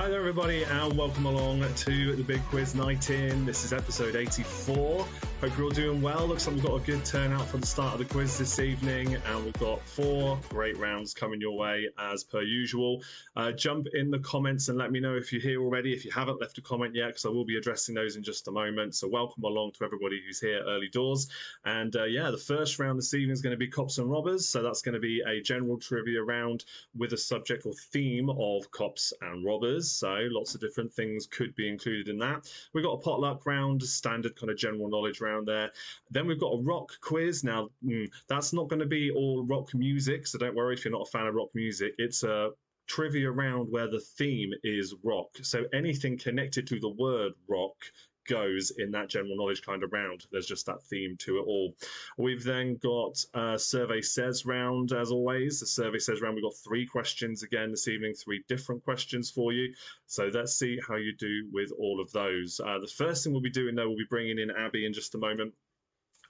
Hi there, everybody, and welcome along to the Big Quiz Night In. This is episode 84. Hope you're all doing well. Looks like we've got a good turnout for the start of the quiz this evening, and we've got 4 great rounds coming your way as per usual. Jump in the comments and let me know if you're here already, if you haven't left a comment yet, because I will be addressing those in just a moment. So welcome along to everybody who's here early doors. And the first round this evening is going to be Cops and Robbers. So that's going to be a general trivia round with a subject or theme of cops and robbers. So lots of different things could be included in that. We've got a potluck round, standard kind of general knowledge round there. Then we've got a rock quiz. Now, that's not going to be all rock music, so don't worry if you're not a fan of rock music. It's a trivia round where the theme is rock. So anything connected to the word rock goes in that general knowledge kind of round. There's just that theme to it all. We've then got a Survey Says round, as always. The Survey Says round, we've got 3 questions again this evening, 3 different questions for you. So let's see how you do with all of those. The first thing we'll be doing, though, we'll be bringing in Abby in just a moment.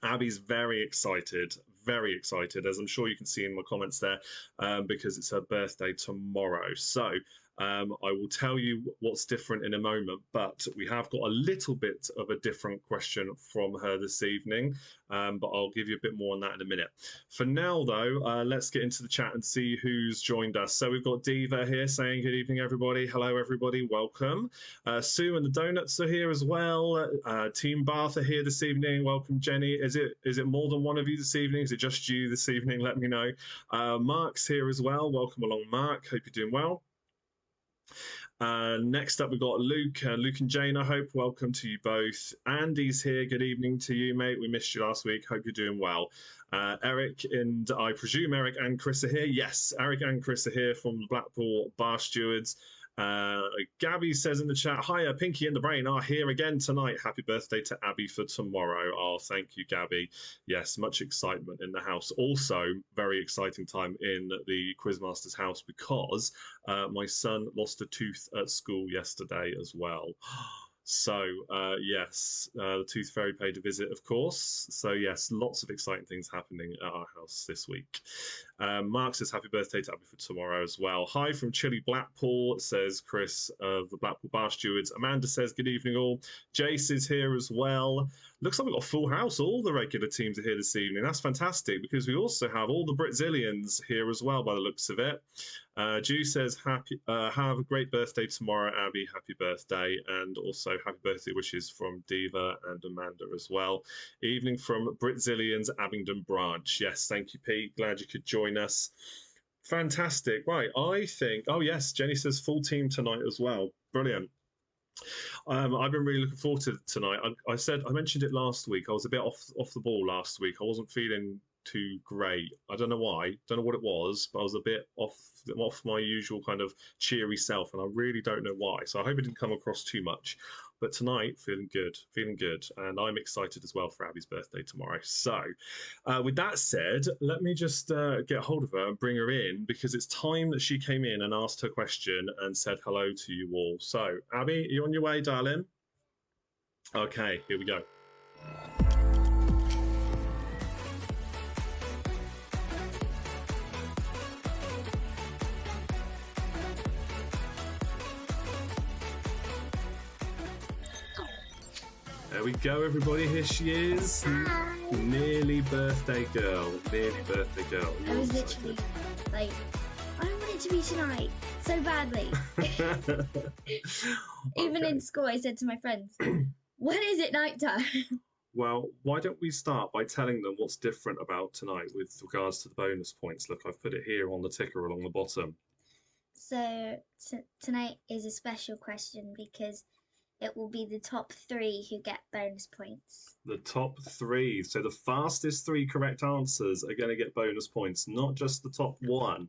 Abby's very excited, as I'm sure you can see in my comments there, because it's her birthday tomorrow. So I will tell you what's different in a moment, but we have got a little bit of a different question from her this evening, but I'll give you a bit more on that in a minute. For now, though, let's get into the chat and see who's joined us. So we've got Diva here saying, good evening, everybody. Hello, everybody. Welcome. Sue and the Donuts are here as well. Team Bath are here this evening. Welcome, Jenny. Is it more than one of you this evening? Is it just you this evening? Let me know. Mark's here as well. Welcome along, Mark. Hope you're doing well. Next up, we've got Luke. Luke and Jane, I hope. Welcome to you both. Andy's here. Good evening to you, mate. We missed you last week. Hope you're doing well. Eric and I presume Eric and Chris are here. Yes, Eric and Chris are here from Blackpool Bar Stewards. Gabby says in the chat, hiya, Pinky and the Brain are here again tonight. Happy birthday to Abby for tomorrow. Oh, thank you, Gabby. Yes, much excitement in the house. Also, very exciting time in the Quizmaster's house because my son lost a tooth at school yesterday as well. So, yes, the Tooth Fairy paid a visit, of course. So, yes, lots of exciting things happening at our house this week. Mark says, happy birthday to Abby for tomorrow as well. Hi from chilly Blackpool, says Chris of the Blackpool Bar Stewards. Amanda says, good evening all. Jace is here as well. Looks like we've got a full house. All the regular teams are here this evening. That's fantastic because we also have all the Britzillians here as well by the looks of it. Jew says, have a great birthday tomorrow, Abby. Happy birthday. And also happy birthday wishes from Diva and Amanda as well. Evening from Britzillians, Abingdon branch. Yes, thank you, Pete. Glad you could join us. Fantastic. Right, I think... Oh, yes, Jenny says full team tonight as well. Brilliant. I've been really looking forward to tonight. I mentioned it last week. I was a bit off the ball last week. I wasn't feeling too great. I don't know why. Don't know what it was, but I was a bit off my usual kind of cheery self, and I really don't know why. So I hope it didn't come across too much. But tonight, feeling good, and I'm excited as well for Abby's birthday tomorrow. So, with that said, let me just get hold of her and bring her in because it's time that she came in and asked her question and said hello to you all. So, Abby, are you on your way, darling? Okay, here we go. There we go, everybody. Here she is. Hi. Nearly birthday girl. I was literally like, I want it to be tonight so badly. Even in school, I said to my friends, when is it nighttime? Well, why don't we start by telling them what's different about tonight with regards to the bonus points? Look, I've put it here on the ticker along the bottom. So tonight is a special question because it will be the top 3 who get bonus points. The top 3. So the fastest 3 correct answers are going to get bonus points, not just the top 1,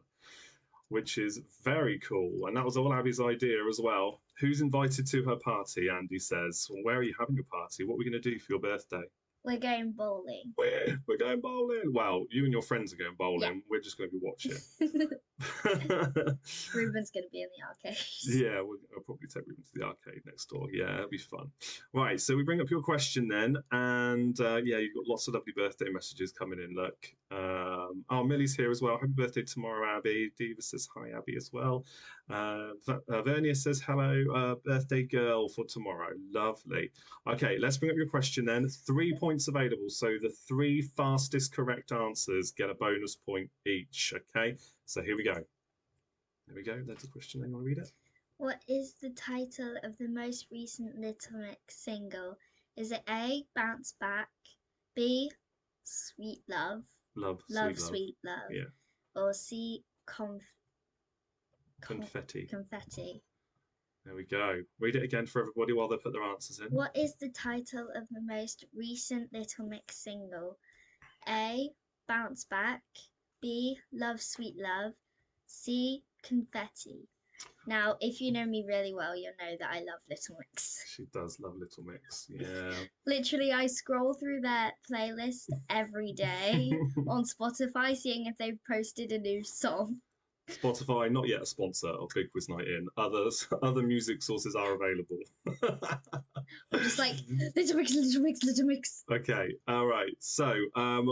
which is very cool. And that was all Abby's idea as well. Who's invited to her party, Andy says. Well, where are you having your party? What are we going to do for your birthday? We're going bowling. We're going bowling. Well, you and your friends are going bowling. Yeah. We're just going to be watching. Ruben's going to be in the arcade. Yeah, I'll probably take Ruben to the arcade next door. Yeah, it'll be fun. Right, so we bring up your question then, and yeah, you've got lots of lovely birthday messages coming in. Look, oh, Millie's here as well. Happy birthday tomorrow, Abby. Diva says hi, Abby, as well. Vernia says hello, birthday girl for tomorrow. Lovely. Okay, let's bring up your question then. 3 points available, so the 3 fastest correct answers get a bonus point each. Okay, so here we go. There we go. There's a question. You want to read it? What is the title of the most recent Little Mix single? Is it A, Bounce Back, B, Sweet Love, Love, Sweet Love, yeah, or C, Confetti. Confetti? There we go. Read it again for everybody while they put their answers in. What is the title of the most recent Little Mix single? A, Bounce Back, B, Love, Sweet Love, C, Confetti. Now, if you know me really well, you'll know that I love Little Mix. She does love Little Mix, yeah. Literally, I scroll through their playlist every day on Spotify, seeing if they've posted a new song. Spotify, not yet a sponsor of Big Quiz Night In. Other music sources are available. I'm just like, Little Mix, Little Mix, Little Mix. Okay, all right. So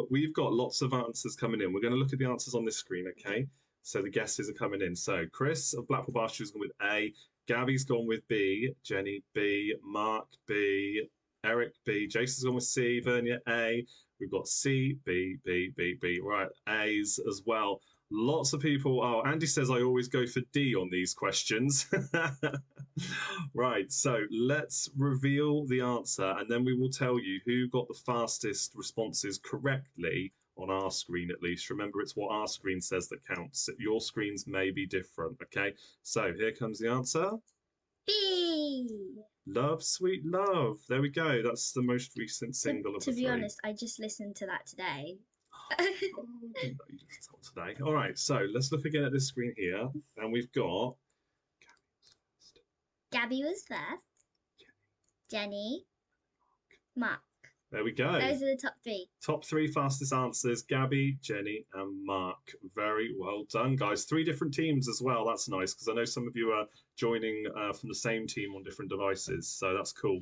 we've got lots of answers coming in. We're going to look at the answers on this screen, okay? So the guesses are coming in. So Chris of Blackpool Barsham has gone with A. Gabby's gone with B. Jenny B. Mark B. Eric B. Jason's gone with C. Vernia A. We've got C, B, B, B, B. Right, A's as well. Lots of people. Oh, Andy says I always go for D on these questions. Right, so let's reveal the answer and then we will tell you who got the fastest responses correctly on our screen at least. Remember, it's what our screen says that counts. Your screens may be different, okay? So here comes the answer. B. Love, Sweet Love. There we go. That's the most recent single of the 3. To be honest, I just listened to that today. Oh, I didn't know you listened to that today. All right, so let's look again at this screen here. And we've got Gabby was first. Jenny. Mark. There we go. Those are the top 3. Top 3 fastest answers, Gabby, Jenny, and Mark. Very well done, guys. 3 different teams as well. That's nice, because I know some of you are joining from the same team on different devices, so that's cool.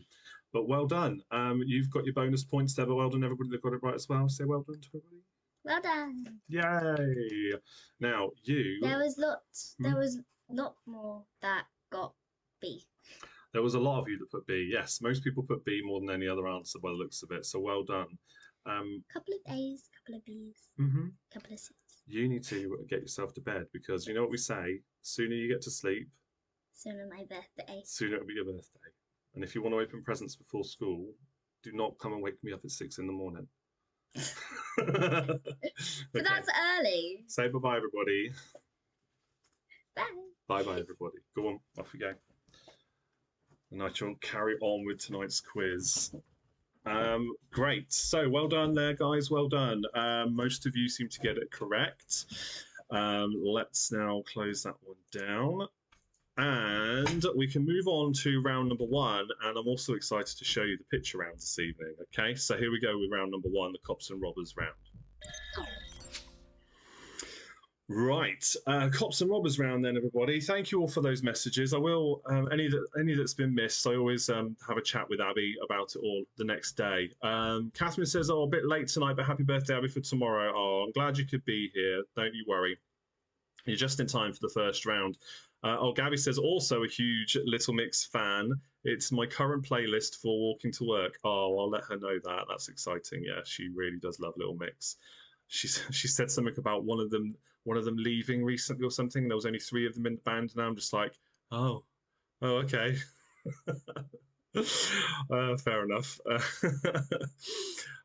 But well done. You've got your bonus points there, but well done, everybody that got it right as well. Say well done to everybody. Well done. Yay. Now, you... There was a lot more that got B. There was a lot of you that put B. Yes, most people put B more than any other answer by the looks of it. So well done. Couple of A's, couple of B's, couple of C's. You need to get yourself to bed because you know what we say: sooner you get to sleep, sooner my birthday. Sooner it'll be your birthday. And if you want to open presents before school, do not come and wake me up at 6 in the morning. But that's early. Say bye-bye, everybody. Bye. Bye-bye, everybody. Go on, off we go. And I shall carry on with tonight's quiz. Great. So well done there, guys. Well done. Most of you seem to get it correct. Let's now close that one down. And we can move on to round number 1. And I'm also excited to show you the picture round this evening. Okay, so here we go with round number 1, the Cops and Robbers round. Right, Cops and Robbers round then, everybody. Thank you all for those messages. I will, any that's been missed, I always have a chat with Abby about it all the next day. Catherine says, oh, a bit late tonight, but happy birthday, Abby, for tomorrow. Oh, I'm glad you could be here. Don't you worry. You're just in time for the first round. Gabby says, also a huge Little Mix fan. It's my current playlist for walking to work. Oh, I'll let her know that. That's exciting. Yeah, she really does love Little Mix. She said something about one of them leaving recently or something. There was only 3 of them in the band, and I'm just like, oh, okay. Fair enough.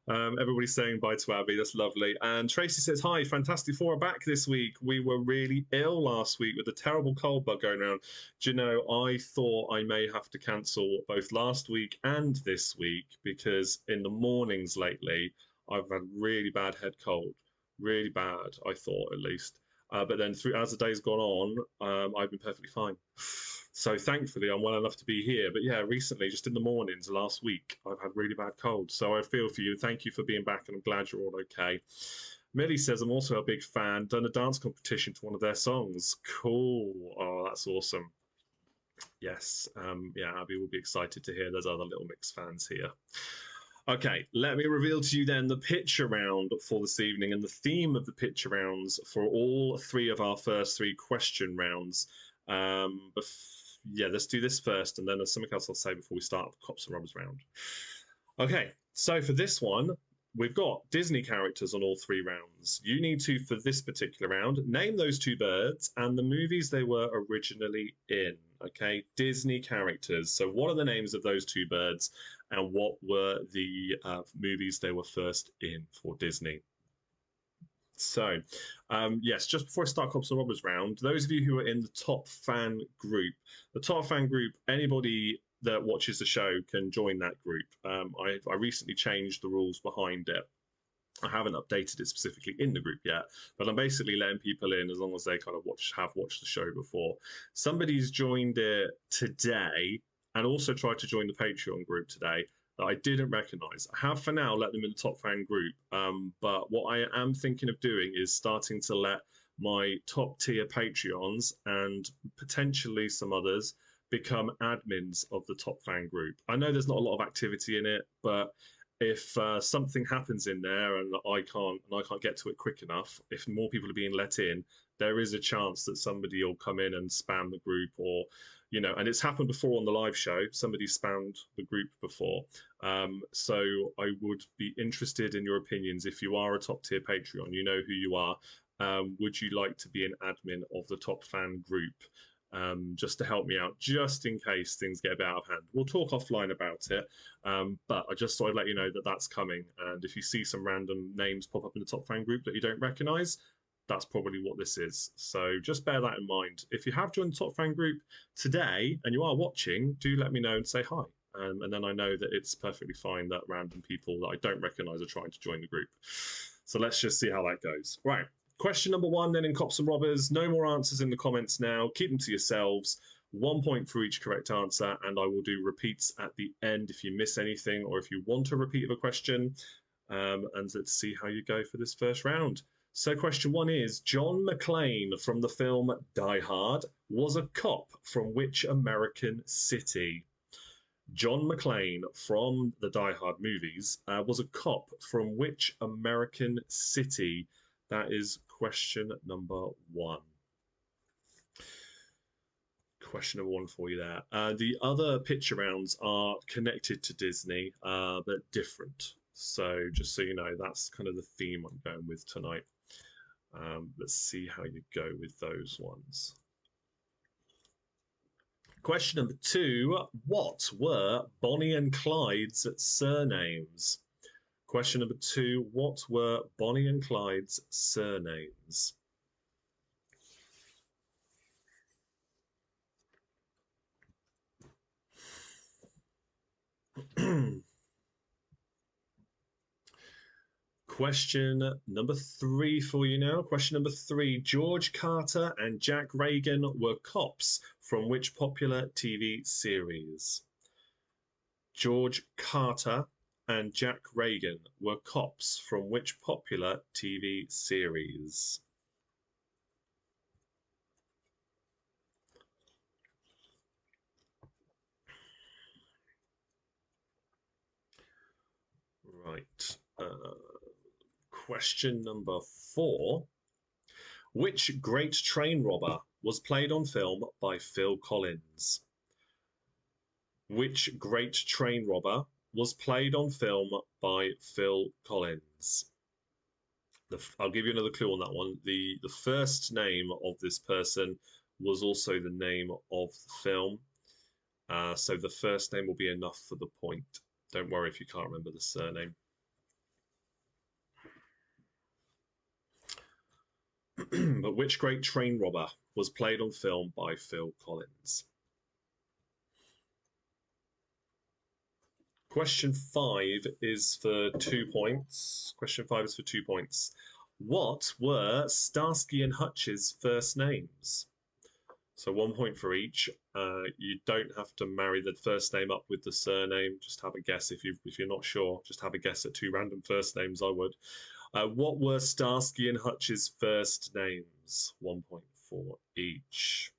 Everybody's saying bye to Abby. That's lovely. And Tracy says, hi, Fantastic Four are back this week. We were really ill last week with a terrible cold bug going around. Do you know, I thought I may have to cancel both last week and this week because in the mornings lately, I've had really bad head cold. Really bad, I thought, at least. But then as the day's gone on, I've been perfectly fine. So thankfully, I'm well enough to be here. But yeah, recently, just in the mornings last week, I've had really bad cold. So I feel for you. Thank you for being back, and I'm glad you're all okay. Millie says, I'm also a big fan. Done a dance competition to one of their songs. Cool. Oh, that's awesome. Yes. Yeah, Abby will be excited to hear there's other Little Mix fans here. Okay, let me reveal to you then the picture round for this evening and the theme of the picture rounds for all three of our first three question rounds. Yeah, let's do this first, and then there's something else I'll say before we start the Cops and Robbers round. Okay, so for this one, we've got Disney characters on all three rounds. You need to, for this particular round, name those two birds and the movies they were originally in. Okay, Disney characters. So, what are the names of those two birds, and what were the movies they were first in for Disney? So, yes, just before I start Cops and Robbers round, those of you who are in the top fan group, anybody that watches the show can join that group. I recently changed the rules behind it. I haven't updated it specifically in the group yet, but I'm basically letting people in as long as they kind of have watched the show before. Somebody's joined it today and also tried to join the Patreon group today that I didn't recognize. I have for now let them in the top fan group, but what I am thinking of doing is starting to let my top tier Patreons and potentially some others become admins of the top fan group. I know there's not a lot of activity in it, but if something happens in there and I can't get to it quick enough, if more people are being let in, there is a chance that somebody will come in and spam the group, or and it's happened before on the live show. Somebody spammed the group before. So I would be interested in your opinions. If you are a top tier Patreon, you know who you are. Would you like to be an admin of the top fan group? Just to help me out, just in case things get a bit out of hand. We'll talk offline about it, but I just thought I'd let you know that that's coming. And if you see some random names pop up in the top fan group that you don't recognize, that's probably what this is. So just bear that in mind. If you have joined the top fan group today and you are watching, do let me know and say hi. And then I know that it's perfectly fine that random people that I don't recognize are trying to join the group. So let's just see how that goes. Right. Question number one, then, in Cops and Robbers. No more answers in the comments now. Keep them to yourselves. 1 point for each correct answer, and I will do repeats at the end if you miss anything or if you want a repeat of a question. And let's see how you go for this first round. So question one is, John McClane from the film Die Hard was a cop from which American city? John McClane from the Die Hard movies was a cop from which American city? That is question number one. Question number one for you there. The other picture rounds are connected to Disney, but different. So just so you know, that's kind of the theme I'm going with tonight. Let's see how you go with those ones. Question number two, what were Bonnie and Clyde's surnames? Question number two, what were Bonnie and Clyde's surnames? Question number three for you now. Question number three, George Carter and Jack Reagan were cops from which popular TV series? George Carter and Jack Reagan were cops from which popular TV series? Right. Question number four. Which great train robber was played on film by Phil Collins? Which great train robber was played on film by Phil Collins? I'll give you another clue on that one. The first name of this person was also the name of the film. So the first name will be enough for the point. Don't worry if you can't remember the surname. But which great train robber was played on film by Phil Collins? Question 5 is for 2 points. Question 5 is for 2 points. What were Starsky and Hutch's first names? So 1 point for each. You don't have to marry the first name up with the surname. Just have a guess if you're not sure. Just have a guess at two random first names. I would. What were Starsky and Hutch's first names? 1 point for each.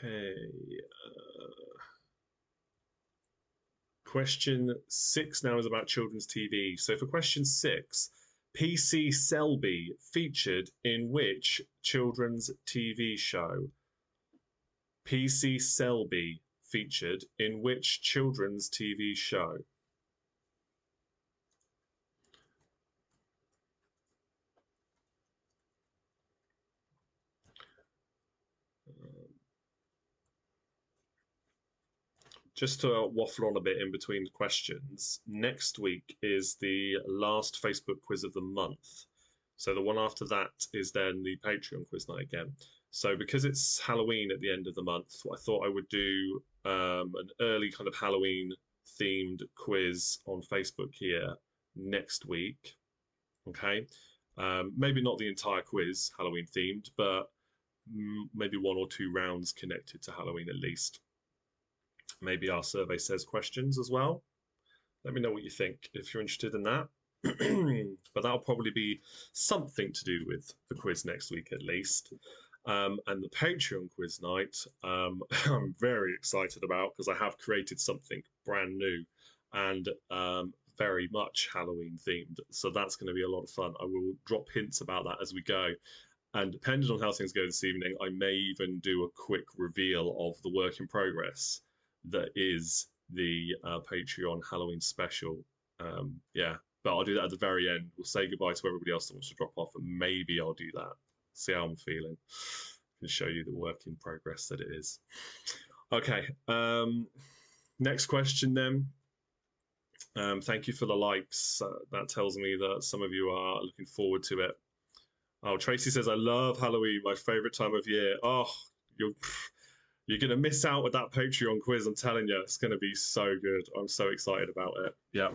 Okay. Question 6 now is about children's TV. So for question 6, PC Selby featured in which children's TV show? PC Selby featured in which children's TV show? Just to waffle on a bit in between questions, next week is the last Facebook quiz of the month. So the one after that is then the Patreon quiz night again. So because it's Halloween at the end of the month, I thought I would do an early kind of Halloween themed quiz on Facebook here next week. Okay. Maybe not the entire quiz Halloween themed, but maybe 1 or 2 rounds connected to Halloween at least. Maybe our survey says questions as well. Let me know what you think if you're interested in that. But that'll probably be something to do with the quiz next week at least. And the Patreon quiz night, I'm very excited about because I have created something brand new and very much Halloween themed. So that's going to be a lot of fun. I will drop hints about that as we go. And depending on how things go this evening, I may even do a quick reveal of the work in progress that is the Patreon Halloween special. Yeah, but I'll do that at the very end. We'll say goodbye to everybody else that wants to drop off, and maybe I'll do that. See how I'm feeling. And show you the work in progress that it is. Okay. Next question then. Thank you for the likes. That tells me that some of you are looking forward to it. Oh, Tracy says, I love Halloween, my favorite time of year. Oh, you're going to miss out with that Patreon quiz. I'm telling you, it's going to be so good. I'm so excited about it. Yeah.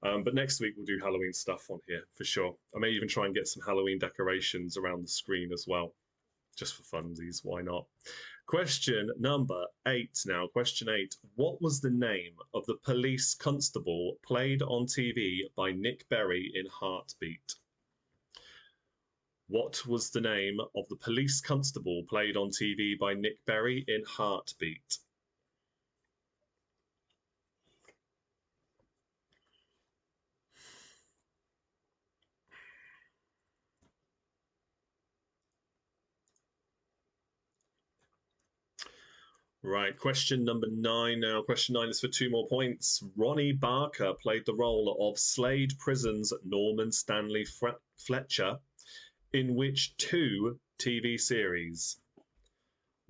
But next week we'll do Halloween stuff on here for sure. I may even try and get some Halloween decorations around the screen as well, just for funsies. Why not? Question number 8 now. Question 8. What was the name of the police constable played on TV by Nick Berry in Heartbeat? What was the name of the police constable played on TV by Nick Berry in Heartbeat? Right, question number 9 now. Question 9 is for 2 more points. Ronnie Barker played the role of Slade Prison's Norman Stanley Fletcher in which 2 TV series?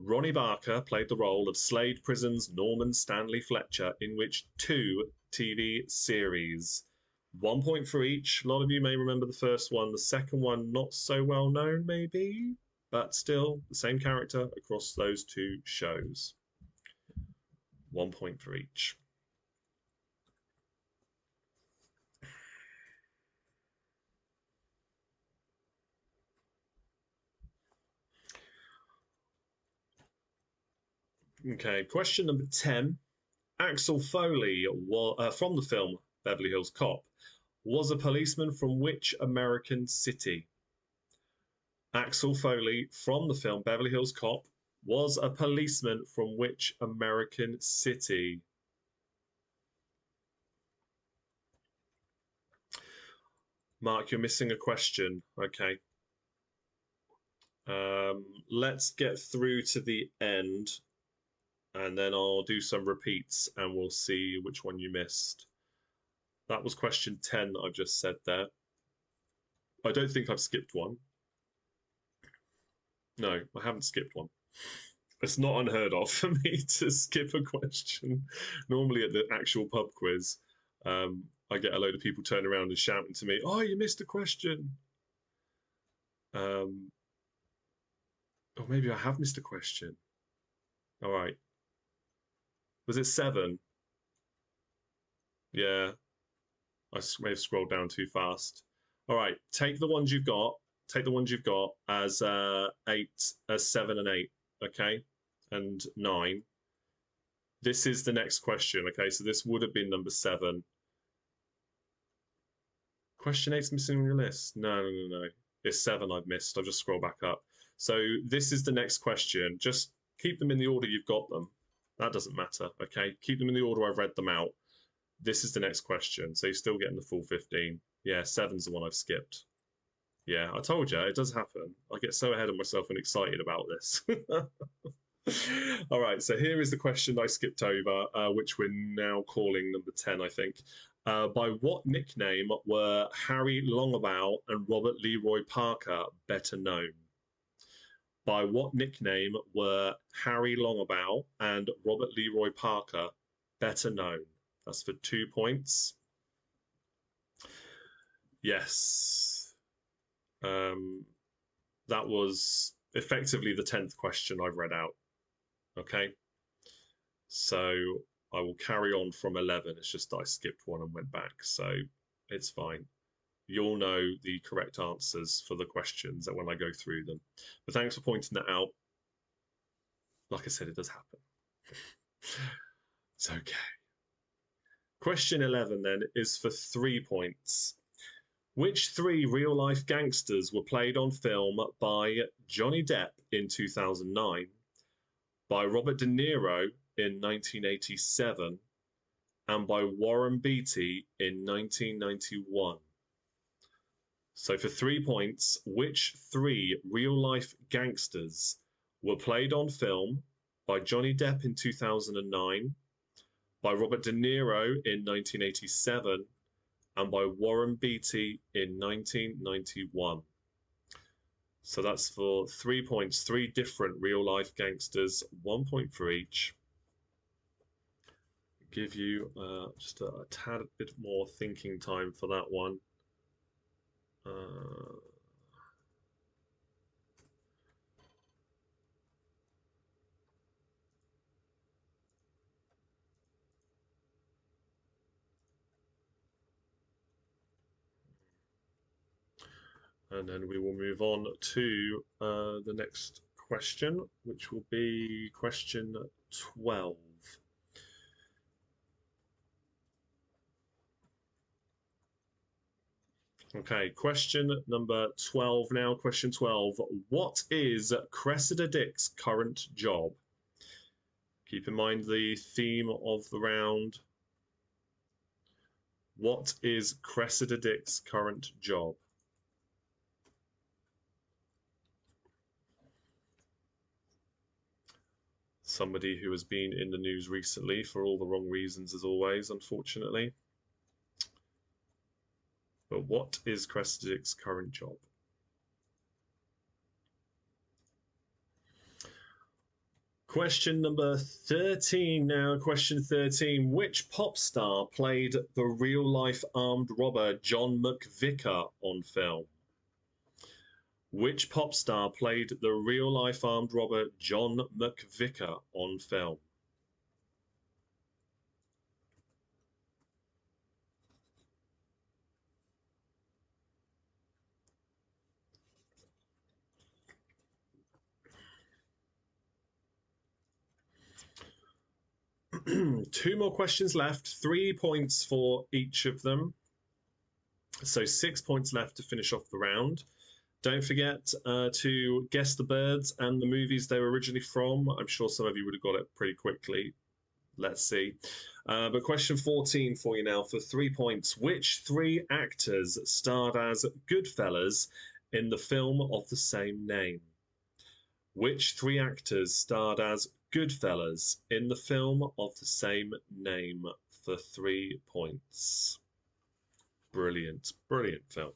Ronnie Barker played the role of Slade Prison's Norman Stanley Fletcher in which 2 TV series? 1 point for each. A lot of you may remember the first one. The second one, not so well known, maybe, but still the same character across those 2 shows. 1 point for each. Okay, question number 10. Axel Foley, from the film Beverly Hills Cop, was a policeman from which American city? Axel Foley, from the film Beverly Hills Cop, was a policeman from which American city? Mark, you're missing a question. Okay. Let's get through to the end and then I'll do some repeats and we'll see which one you missed. That was question 10 that I've just said there. I don't think I've skipped one. No, I haven't skipped one. It's not unheard of for me to skip a question. Normally at the actual pub quiz, I get a load of people turning around and shouting to me, "Oh, you missed a question." Or maybe I have missed a question. All right. Was it 7? Yeah, I may have scrolled down too fast. All right, take the ones you've got. Take the ones you've got as 8, as 7 and 8. Okay, and 9. This is the next question. Okay, so this would have been number 7. Question 8's missing on your list. No, no, no, no. It's 7 I've missed. I've just scrolled back up. So this is the next question. Just keep them in the order you've got them. That doesn't matter. Okay, keep them in the order I've read them out. This is the next question. So you're still getting the full 15. Yeah, 7's the one I've skipped. Yeah, I told you, it does happen. I get so ahead of myself and excited about this. All right, so here is the question I skipped over, which we're now calling number 10, I think. By what nickname were Harry Longabout and Robert Leroy Parker better known? By what nickname were Harry Longabout and Robert Leroy Parker better known? That's for 2 points. Yes. That was effectively the 10th question I've read out. Okay. So I will carry on from 11. It's just that I skipped one and went back. So it's fine. You'll know the correct answers for the questions that when I go through them. But thanks for pointing that out. Like I said, it does happen. It's okay. Question 11 then is for 3 points. Which 3 real-life gangsters were played on film by Johnny Depp in 2009, by Robert De Niro in 1987, and by Warren Beatty in 1991? So for 3 points, which 3 real-life gangsters were played on film by Johnny Depp in 2009, by Robert De Niro in 1987, and by Warren Beatty in 1991? So that's for 3 points, 3 different real-life gangsters, 1 point for each. Give you just a tad bit more thinking time for that one. And then we will move on to the next question, which will be question 12. Okay, question number 12 now. Question 12. What is Cressida Dick's current job? Keep in mind the theme of the round. What is Cressida Dick's current job? Somebody who has been in the news recently for all the wrong reasons, as always, unfortunately. But what is Cressida Dick's current job? Question number 13 now. Question 13. Which pop star played the real-life armed robber John McVicker on film? Which pop star played the real-life armed robber John McVicker on film? Two more questions left. 3 points for each of them. So 6 points left to finish off the round. Don't forget to guess the birds and the movies they were originally from. I'm sure some of you would have got it pretty quickly. Let's see. But question 14 for you now for 3 points. Which 3 actors starred as Goodfellas in the film of the same name? Which 3 actors starred as Goodfellas in the film of the same name for 3 points? Brilliant, brilliant film.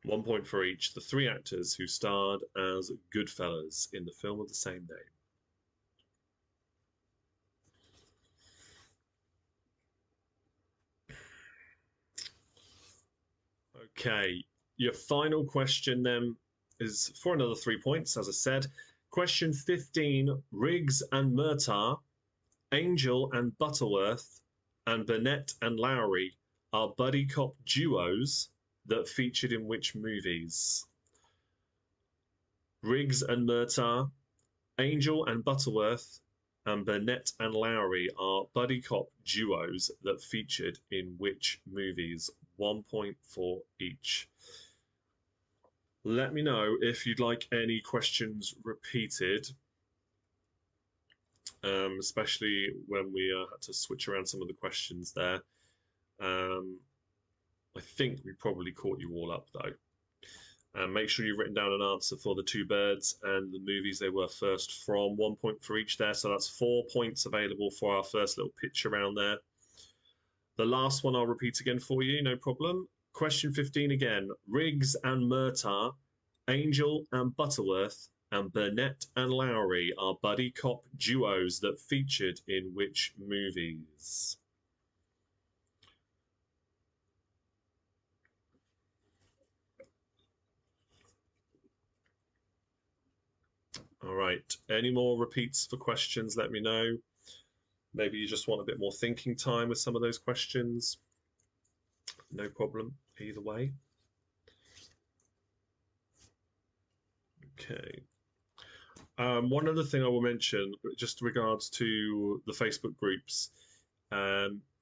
1 point for each. The 3 actors who starred as Goodfellas in the film of the same name. Okay, Your final question then is for another 3 points, as I said. Question 15, Riggs and Murtaugh, Angel and Butterworth, and Burnett and Lowry are buddy cop duos that featured in which movies? Riggs and Murtaugh, Angel and Butterworth, and Burnett and Lowry are buddy cop duos that featured in which movies? 1 point for each. Let me know if you'd like any questions repeated, especially when we had to switch around some of the questions there. I think we probably caught you all up though. Make sure you've written down an answer for the two birds and the movies they were first from. 1 point for each there, so that's 4 points available for our first little pitch around there. The last one I'll repeat again for you, no problem. Question 15 again. Riggs and Murtaugh, Angel and Butterworth, and Burnett and Lowry are buddy cop duos that featured in which movies? All right. Any more repeats for questions? Let me know. Maybe you just want a bit more thinking time with some of those questions. No problem, either way. Okay. One other thing I will mention, just regards to the Facebook groups.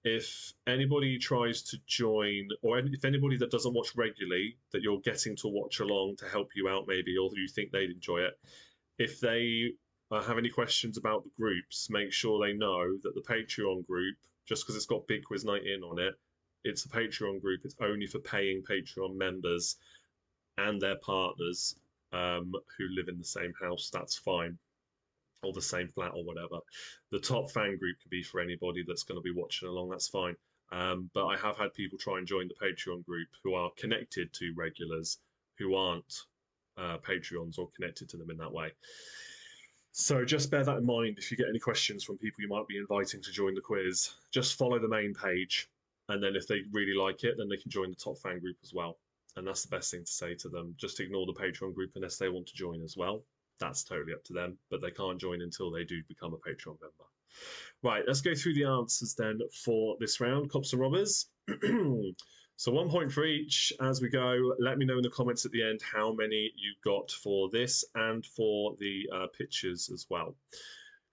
If anybody tries to join, or if anybody that doesn't watch regularly, that you're getting to watch along to help you out maybe, or you think they'd enjoy it, if they have any questions about the groups, make sure they know that the Patreon group, just because it's got Big Quiz Night In on it, it's a Patreon group. It's only for paying Patreon members and their partners who live in the same house. That's fine, or the same flat or whatever. The top fan group can be for anybody that's going to be watching along. That's fine. But I have had people try and join the Patreon group who are connected to regulars who aren't Patreons or connected to them in that way. So just bear that in mind if you get any questions from people you might be inviting to join the quiz. Just follow the main page, and then if they really like it, then they can join the top fan group as well. And that's the best thing to say to them. Just ignore the Patreon group unless they want to join as well. That's totally up to them, but they can't join until they do become a Patreon member. Right, let's go through the answers then for this round, Cops and Robbers. So 1 point for each as we go. Let me know in the comments at the end how many you got for this and for the pictures as well.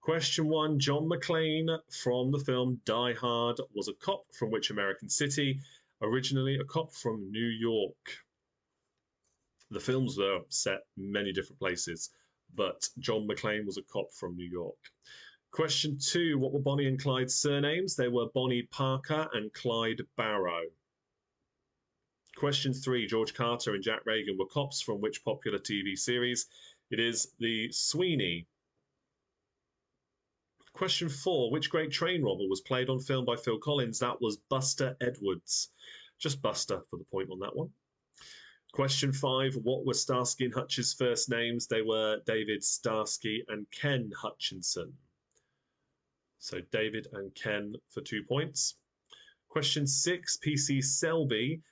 Question 1, John McClane from the film Die Hard was a cop from which American city? Originally a cop from New York. The films were set many different places, but John McClane was a cop from New York. Question 2, what were Bonnie and Clyde's surnames? They were Bonnie Parker and Clyde Barrow. Question 3, George Carter and Jack Reagan were cops from which popular TV series? It is The Sweeney. Question 4, which great train robber was played on film by Phil Collins? That was Buster Edwards. Just Buster for the point on that one. Question 5, what were Starsky and Hutch's first names? They were David Starsky and Ken Hutchinson. So David and Ken for 2 points. Question 6, PC Selby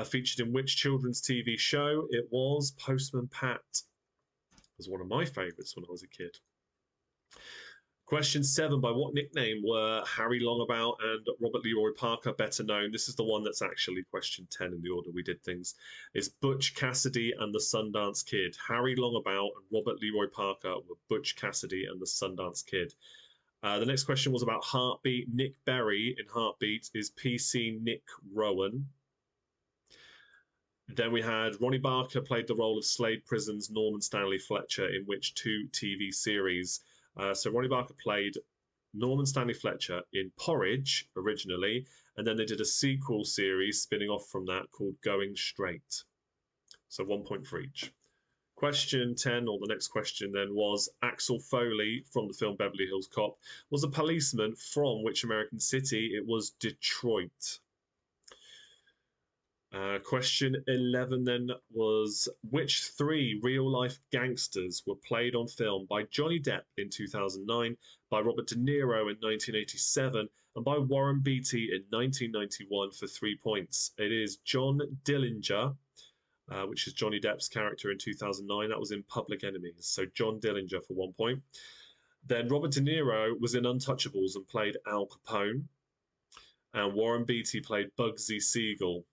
featured in which children's TV show? It was Postman Pat. It was one of my favourites when I was a kid. Question 7, by what nickname were Harry Longabout and Robert Leroy Parker better known? This is the one that's actually question 10 in the order we did things. It's Butch Cassidy and the Sundance Kid. Harry Longabout and Robert Leroy Parker were Butch Cassidy and the Sundance Kid. The next question was about Heartbeat. Nick Berry in Heartbeat is PC Nick Rowan. Then we had Ronnie Barker played the role of Slade Prison's Norman Stanley Fletcher in which 2 TV series? So Ronnie Barker played Norman Stanley Fletcher in Porridge originally, and then they did a sequel series spinning off from that called Going Straight. So 1 point for each. Question 10, or the next question then, was Axel Foley from the film Beverly Hills Cop was a policeman from which American city? It was Detroit. Question 11 then was, which 3 real-life gangsters were played on film by Johnny Depp in 2009, by Robert De Niro in 1987, and by Warren Beatty in 1991 for 3 points? It is John Dillinger, which is Johnny Depp's character in 2009. That was in Public Enemies. So John Dillinger for 1 point. Then Robert De Niro was in Untouchables and played Al Capone. And Warren Beatty played Bugsy Siegel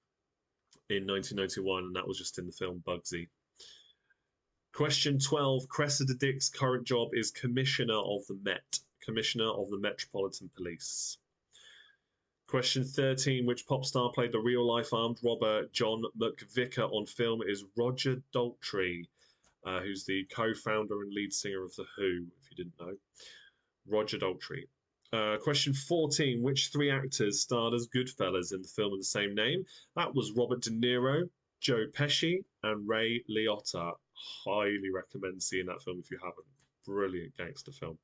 in 1991, and that was just in the film Bugsy. Question 12. Cressida Dick's current job is Commissioner of the Met, Commissioner of the Metropolitan Police. Question 13. Which pop star played the real-life armed robber John McVicker on film is Roger Daltrey, who's the co-founder and lead singer of The Who, if you didn't know. Roger Daltrey. Question 14. Which 3 actors starred as Goodfellas in the film of the same name? That was Robert De Niro, Joe Pesci, and Ray Liotta. Highly recommend seeing that film if you haven't. Brilliant gangster film.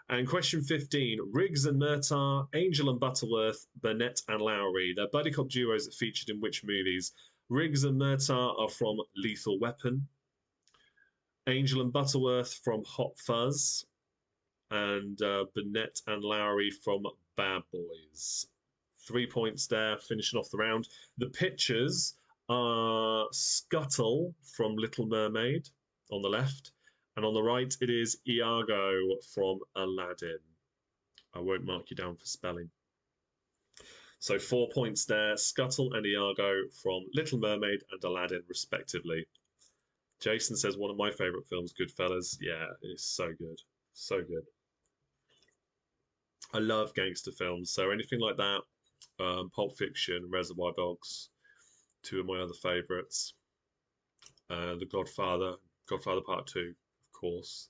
And question 15. Riggs and Murtaugh, Angel and Butterworth, Burnett and Lowry. They're buddy cop duos that featured in which movies? Riggs and Murtaugh are from Lethal Weapon. Angel and Butterworth from Hot Fuzz. And Burnett and Lowry from Bad Boys. 3 points there, finishing off the round. The pictures are Scuttle from Little Mermaid on the left, and on the right it is Iago from Aladdin. I won't mark you down for spelling. So 4 points there, Scuttle and Iago from Little Mermaid and Aladdin respectively. Jason says one of my favourite films, Goodfellas. Yeah, it's so good. So good. I love gangster films, so anything like that, Pulp Fiction, Reservoir Dogs, 2 of my other favourites. The Godfather, Godfather Part 2, of course.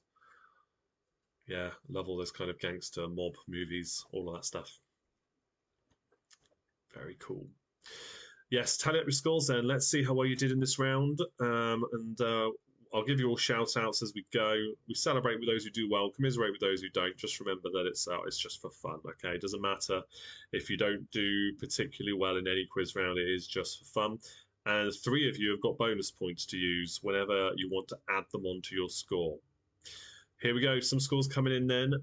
Yeah, love all those kind of gangster mob movies, all of that stuff. Very cool. Yes, tally up your scores then. Let's see how well you did in this round. I'll give you all shout outs as we go. We celebrate with those who do well, commiserate with those who don't. Just remember that it's just for fun, okay? It doesn't matter if you don't do particularly well in any quiz round, it is just for fun. And 3 of you have got bonus points to use whenever you want to add them onto your score. Here we go, some scores coming in then.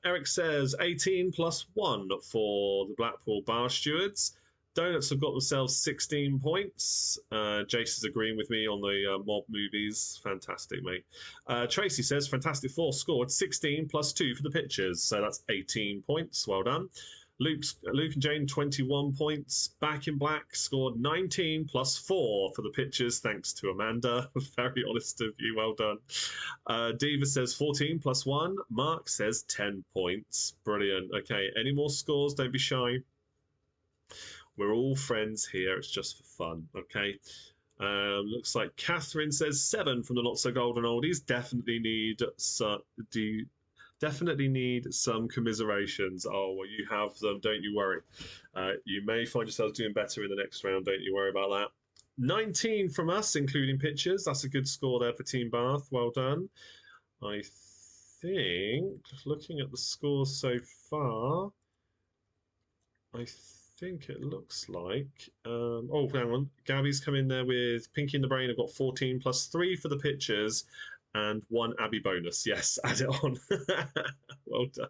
Eric says 18 plus 1 for the Blackpool Bar Stewards. Donuts have got themselves 16 points. Jace is agreeing with me on the mob movies. Fantastic, mate. Tracy says Fantastic Four scored 16 plus 2 for the pictures. So that's 18 points. Well done. Luke and Jane, 21 points. Back in Black scored 19 plus 4 for the pictures, thanks to Amanda. Very honest of you. Well done. Diva says 14 plus 1. Mark says 10 points. Brilliant. Okay, any more scores? Don't be shy. We're all friends here. It's just for fun, okay? Looks like Catherine says 7 from the Not So Golden Oldies. Definitely need some commiserations. Oh, well, you have them. Don't you worry. You may find yourselves doing better in the next round. Don't you worry about that. 19 from us, including pictures. That's a good score there for Team Bath. Well done. I think, looking at the scores so far, I think it looks like oh, hang on, Gabby's come in there with Pinky in the Brain. I've got 14 plus 3 for the pictures and 1 Abby bonus. Yes, add it on. Well done.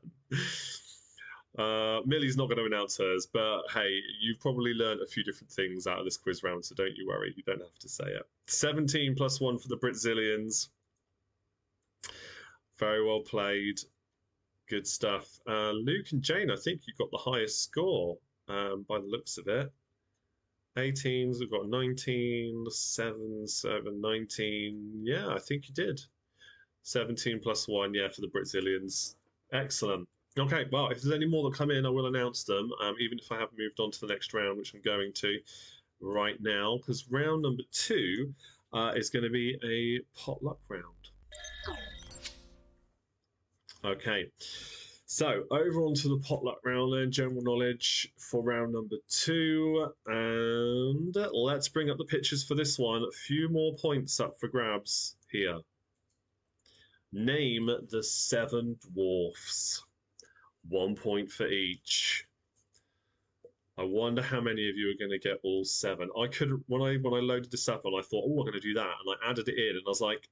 Millie's not going to announce hers, but hey, you've probably learned a few different things out of this quiz round, so don't you worry, you don't have to say it. 17 plus 1 for the Britzillians. Very well played. Good stuff. Luke and Jane, I think you got the highest score. By the looks of it. 18s, we've got 19, 7, 19. Yeah, I think you did. 17 plus 1, yeah, for the Britzillians. Excellent. Okay, well, if there's any more that come in, I will announce them, even if I haven't moved on to the next round, which I'm going to right now, because round number 2 is going to be a potluck round. Okay. So, over onto the potluck round then, general knowledge for round number 2. And let's bring up the pictures for this one. A few more points up for grabs here. Name the 7 dwarfs. 1 point for each. I wonder how many of you are going to get all 7. I could, when I loaded this up and I thought, oh, I'm going to do that, and I added it in, and I was like,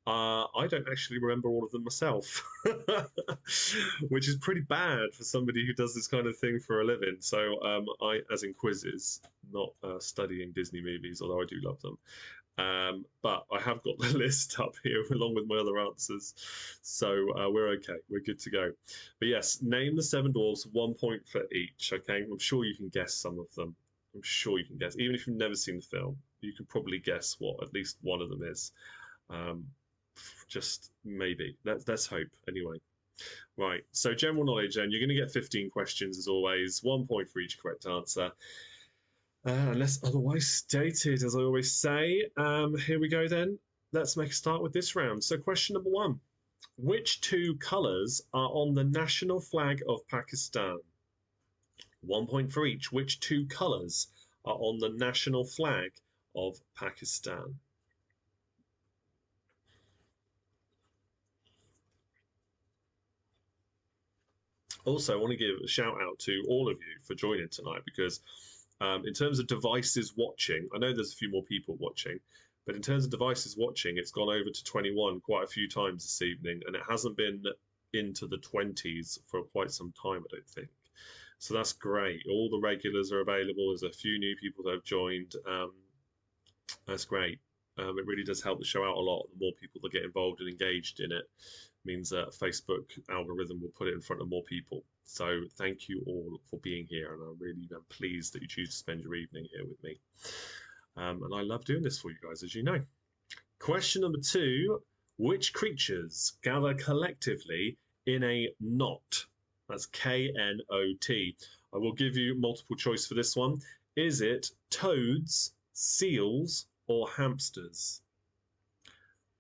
I don't actually remember all of them myself, which is pretty bad for somebody who does this kind of thing for a living. So I, as in quizzes, not studying Disney movies, although I do love them. But I have got the list up here along with my other answers. So we're okay. We're good to go. But yes, name the seven dwarfs, 1 point for each. Okay. I'm sure you can guess some of them. I'm sure you can guess. Even if you've never seen the film, you can probably guess what at least one of them is. Um, just maybe. Let's hope. Anyway. Right. So general knowledge then. You're going to get 15 questions as always. 1 point for each correct answer. Unless otherwise stated, as I always say. Here we go then. Let's make a start with this round. So question number 1. Which two colours are on the national flag of Pakistan? 1 point for each. Which two colours are on the national flag of Pakistan? Also, I want to give a shout out to all of you for joining tonight because in terms of devices watching, I know there's a few more people watching, but in terms of devices watching, it's gone over to 21 quite a few times this evening, and it hasn't been into the 20s for quite some time, I don't think. So that's great. All the regulars are available. There's a few new people that have joined. That's great. It really does help the show out a lot. The more people that get involved and engaged in it means that Facebook algorithm will put it in front of more people. So thank you all for being here, and I really am pleased that you choose to spend your evening here with me. And I love doing this for you guys, as you know. Question number 2. Which creatures gather collectively in a knot? That's K-N-O-T. I will give you multiple choice for this one. Is it toads, seals, or hamsters?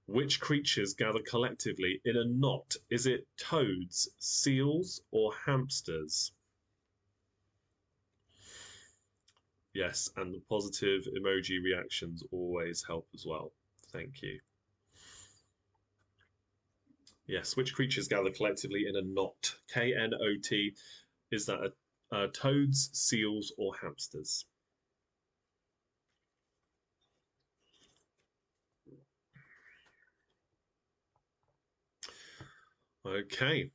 Which creatures gather collectively in a knot? Is it toads, seals, or hamsters? Yes, and the positive emoji reactions always help as well. Thank you. Yes, which creatures gather collectively in a knot? K-N-O-T. Is that toads, seals, or hamsters? Okay.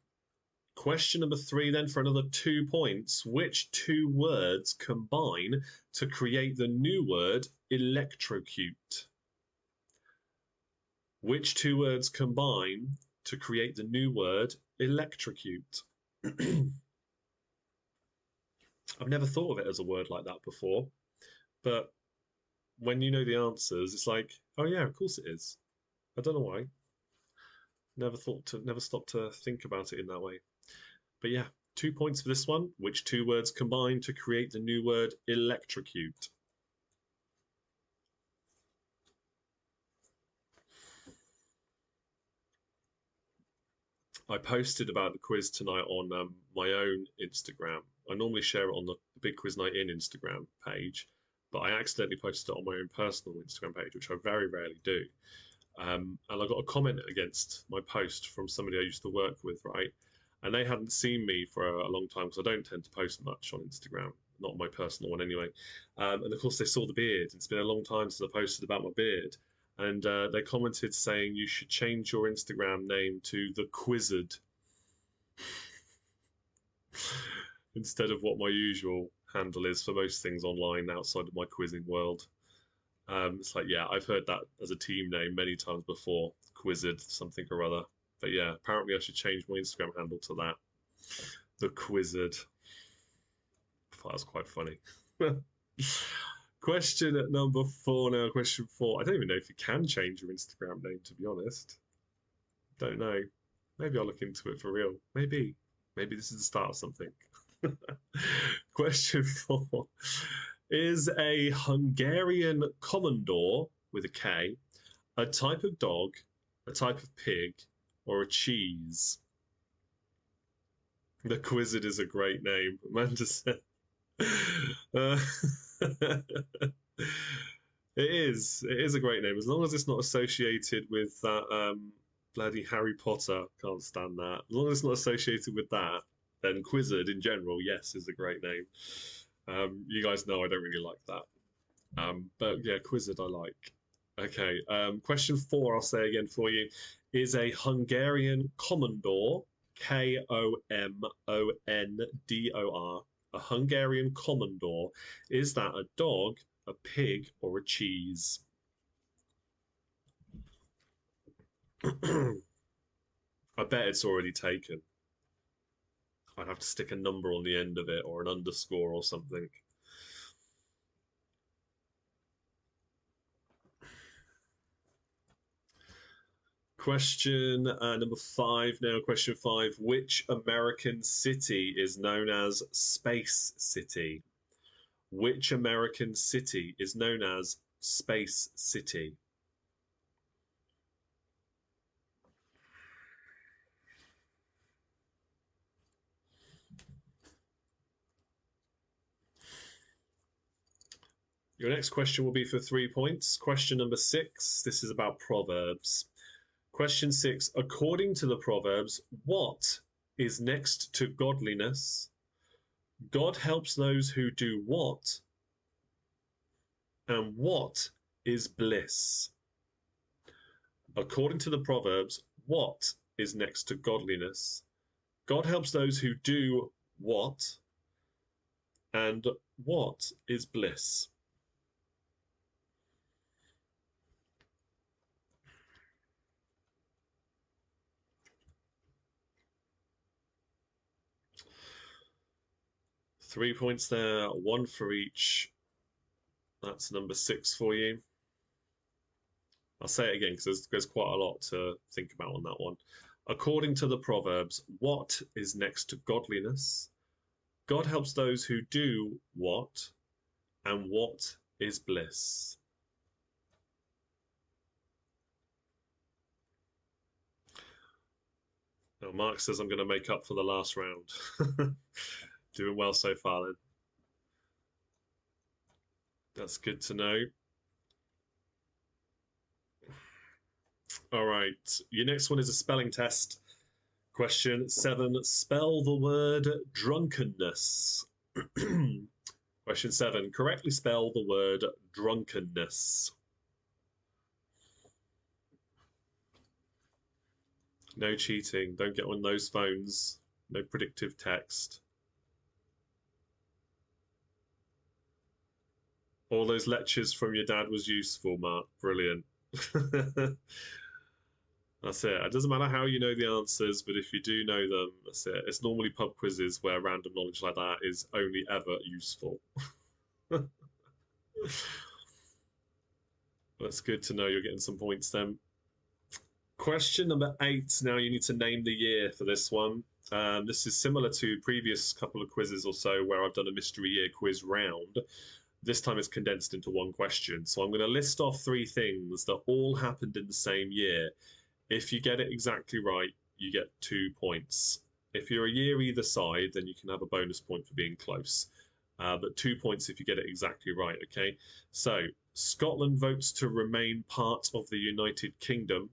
Question number 3 then for another 2 points. Which two words combine to create the new word electrocute? Which two words combine to create the new word electrocute? I've never thought of it as a word like that before, but when you know the answers, it's like, oh yeah, of course it is. I don't know why. Never stopped to think about it in that way. But yeah, 2 points for this one. Which two words combine to create the new word electrocute? I posted about the quiz tonight on my own Instagram. I normally share it on the Big Quiz Night In Instagram page, but I accidentally posted it on my own personal Instagram page, which I very rarely do. And I got a comment against my post from somebody I used to work with, right? And they hadn't seen me for a long time because I don't tend to post much on Instagram, not my personal one anyway. And of course, they saw the beard. It's been a long time since I posted about my beard. And they commented saying you should change your Instagram name to The Quizzard instead of what my usual handle is for most things online outside of my quizzing world. It's like, yeah, I've heard that as a team name many times before, Quizzard something or other. But yeah, apparently I should change my Instagram handle to that, The Quizzard. I thought that was quite funny. Question at number 4 now. Question 4. I don't even know if you can change your Instagram name, to be honest. Don't know. Maybe I'll look into it for real. Maybe. Maybe this is the start of something. Question 4. Is a Hungarian Commodore with a K a type of dog, a type of pig, or a cheese? The Quizzard is a great name, Amanda said. Uh, It is a great name as long as it's not associated with that bloody Harry Potter. Can't stand that. As long as it's not associated with that, then Quizzard in general, yes, is a great name. You guys know I don't really like that. But yeah, Quizzard I like. Okay. Question 4, I'll say again for you, is a Hungarian Commodore, Komondor, a Hungarian Commodore. Is that a dog, a pig, or a cheese? I bet it's already taken. I'd have to stick a number on the end of it or an underscore or something. Question number 5 now. Question 5. Which American city is known as Space City? Which American city is known as Space City? Your next question will be for 3 points. Question number 6. This is about Proverbs. Question 6. According to the Proverbs, what is next to godliness? God helps those who do what? And what is bliss? According to the Proverbs, what is next to godliness? God helps those who do what? And what is bliss? Three points there, one for each. That's number 6 for you. I'll say it again because there's quite a lot to think about on that one. According to the Proverbs, what is next to godliness? God helps those who do what? And what is bliss? Now, Mark says I'm going to make up for the last round. Doing well so far, then. That's good to know. All right. Your next one is a spelling test. Question 7. Spell the word drunkenness. Question 7. Correctly spell the word drunkenness. No cheating. Don't get on those phones. No predictive text. All those lectures from your dad was useful, Mark. Brilliant. That's it. It doesn't matter how you know the answers, but if you do know them, that's it. It's normally pub quizzes where random knowledge like that is only ever useful. That's good to know you're getting some points then. Question number 8. Now you need to name the year for this one. This is similar to previous couple of quizzes or so where I've done a mystery year quiz round. This time it's condensed into one question. So I'm going to list off 3 things that all happened in the same year. If you get it exactly right, you get 2 points. If you're a year either side, then you can have a bonus point for being close. But 2 points if you get it exactly right, okay? So, Scotland votes to remain part of the United Kingdom.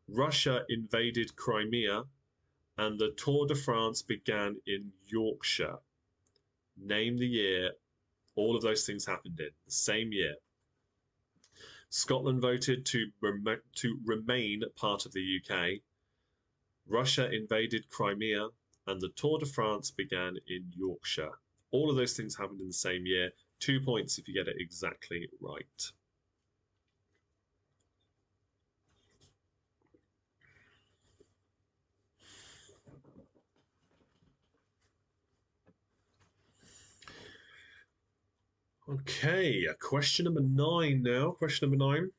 Russia invaded Crimea. And the Tour de France began in Yorkshire. Name the year all of those things happened in the same year. Scotland voted to remain part of the UK. Russia invaded Crimea, and the Tour de France began in Yorkshire. All of those things happened in the same year. 2 points if you get it exactly right. Okay, question number 9 now. Question number 9.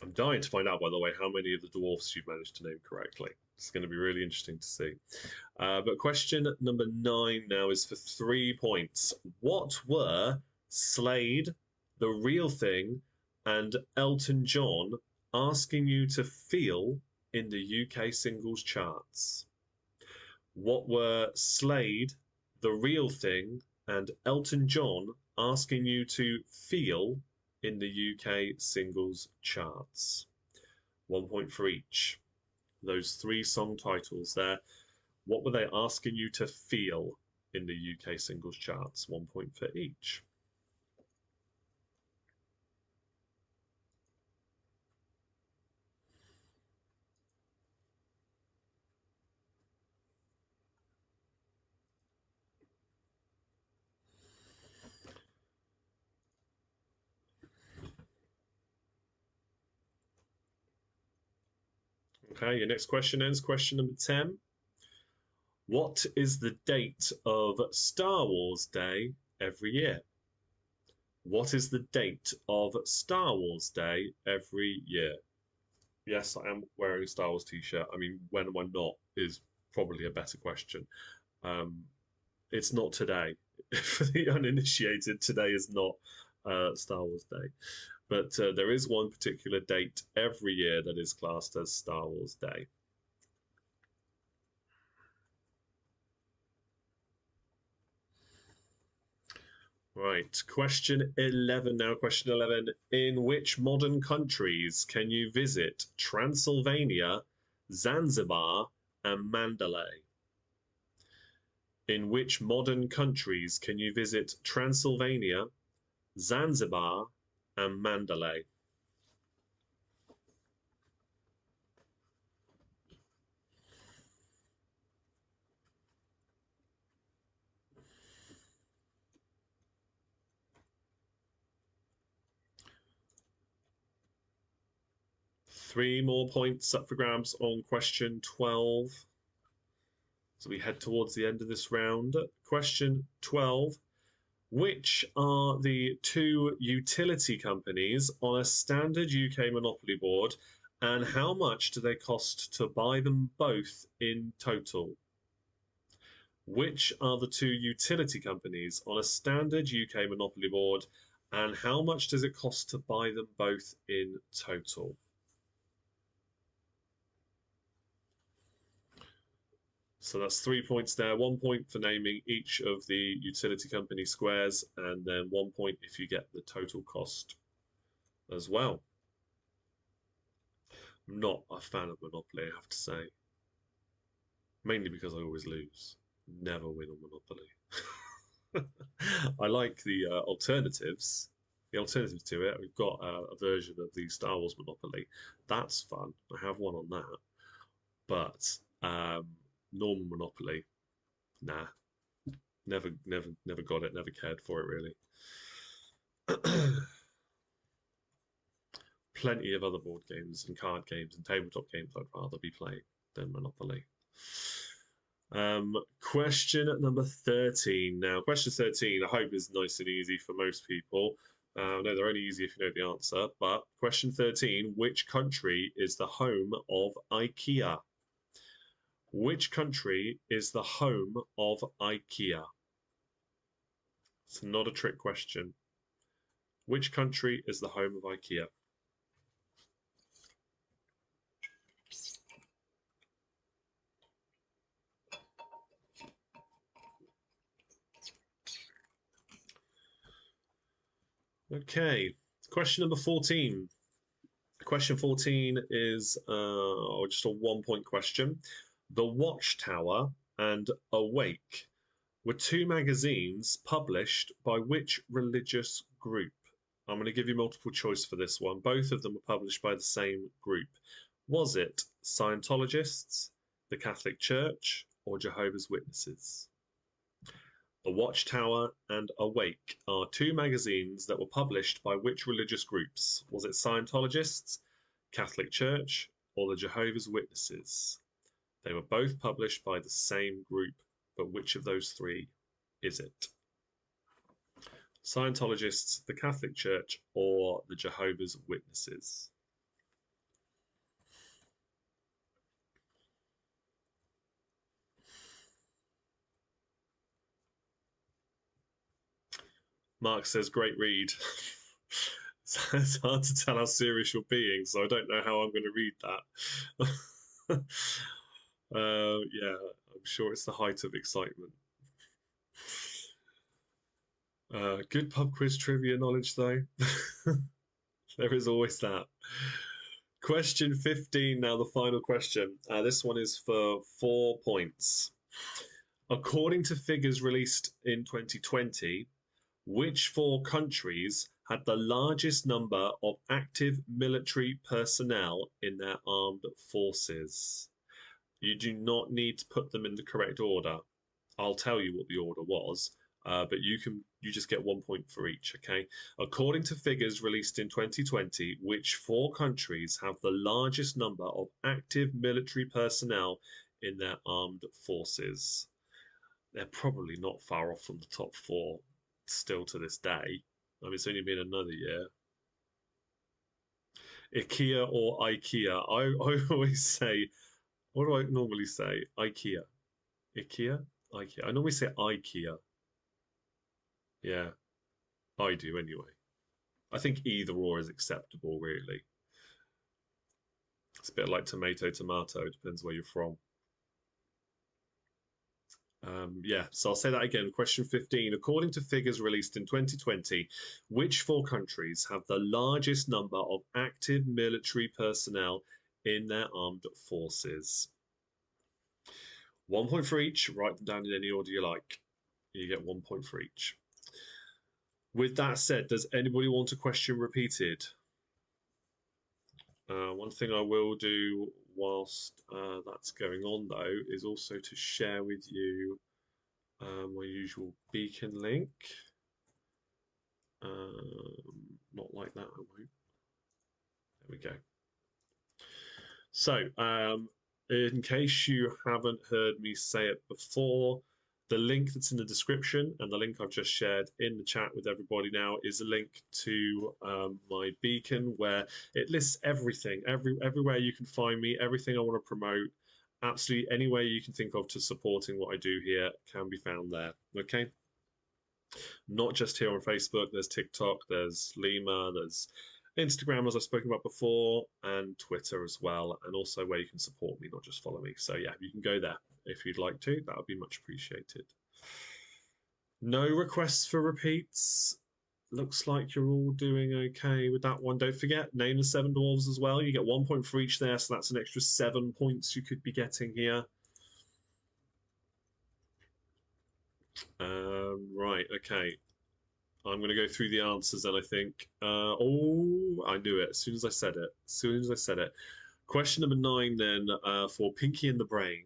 I'm dying to find out, by the way, how many of the dwarfs you've managed to name correctly. It's going to be really interesting to see. But question number 9 now is for 3 points. What were Slade, The Real Thing, and Elton John asking you to feel in the UK singles charts? What were Slade, The Real Thing, and Elton John asking you to feel in the UK singles charts? 1 point for each. Those 3 song titles there. What were they asking you to feel in the UK singles charts? 1 point for each. Okay, your next question is question number 10. What is the date of Star Wars Day every year? What is the date of Star Wars Day every year? Yes, I am wearing a Star Wars t-shirt. I mean, when am I not is probably a better question. Um, it's not today. For the uninitiated, today is not Star Wars Day. But there is one particular date every year that is classed as Star Wars Day. Right, question 11 now. Question 11. In which modern countries can you visit Transylvania, Zanzibar, and Mandalay? In which modern countries can you visit Transylvania, Zanzibar, and Mandalay? Three more points up for grabs on question 12. So we head towards the end of this round. Question 12. Which are the two utility companies on a standard UK Monopoly board, and how much do they cost to buy them both in total? Which are the two utility companies on a standard UK Monopoly board, and how much does it cost to buy them both in total? So that's 3 points there. 1 point for naming each of the utility company squares, and then 1 point if you get the total cost as well. I'm not a fan of Monopoly, I have to say. Mainly because I always lose. Never win on Monopoly. I like the alternatives. The alternatives to it. We've got a version of the Star Wars Monopoly. That's fun. I have one on that. But normal Monopoly, nah. Never got it. Never cared for it really. Plenty of other board games and card games and tabletop games I'd rather be playing than Monopoly. Question number 13. Now, question 13, I hope is nice and easy for most people. No, they're only easy if you know the answer. But question 13, which country is the home of IKEA? Which country is the home of IKEA? It's not a trick question. Which country is the home of IKEA? Okay, question number 14. Question 14 is just a 1 point question. The Watchtower and Awake were two magazines published by which religious group? I'm going to give you multiple choice for this one. Both of them were published by the same group. Was it Scientologists, the Catholic Church, or Jehovah's Witnesses? The Watchtower and Awake are two magazines that were published by which religious groups? Was it Scientologists, Catholic Church, or the Jehovah's Witnesses? They were both published by the same group, but which of those three is it? Scientologists, the Catholic Church, or the Jehovah's Witnesses? Mark says, great read. It's hard to tell how serious you're being, so I don't know how I'm going to read that. Yeah, I'm sure it's the height of excitement. Good pub quiz trivia knowledge, though. There is always that. Question 15, now the final question. This one is for 4 points. According to figures released in 2020, which four countries had the largest number of active military personnel in their armed forces? You do not need to put them in the correct order. I'll tell you what the order was. but you just get 1 point for each. Okay. According to figures released in 2020, which 4 countries have the largest number of active military personnel in their armed forces? They're probably not far off from the top 4 still to this day. I mean, it's only been another year. IKEA or IKEA? I always say, what do I normally say? IKEA. IKEA? IKEA. I normally say IKEA. Yeah, I do anyway. I think either or is acceptable, really. It's a bit like tomato, tomato. Depends where you're from. Yeah, so I'll say that again. Question 15. According to figures released in 2020, which 4 countries have the largest number of active military personnel in their armed forces? 1 point for each. Write them down in any order you like. You get 1 point for each. With that said, does anybody want a question repeated? One thing I will do whilst that's going on, though, is also to share with you my usual beacon link. Not like that, I won't. There we go. So, in case you haven't heard me say it before, the link that's in the description and the link I've just shared in the chat with everybody now is a link to my beacon where it lists everything, everywhere you can find me, everything I want to promote. Absolutely any way you can think of to supporting what I do here can be found there. Okay. Not just here on Facebook, there's TikTok, there's Lima, there's Instagram, as I've spoken about before, and Twitter as well, and also where you can support me, not just follow me. So yeah, you can go there if you'd like to. That would be much appreciated. No requests for repeats. Looks like you're all doing okay with that one. Don't forget, name the 7 dwarves as well. You get 1 point for each there, so that's an extra 7 points you could be getting here. Right, okay. I'm going to go through the answers then, I think. Oh, I knew it as soon as I said it. As soon as I said it. Question number 9 then for Pinky and the Brain.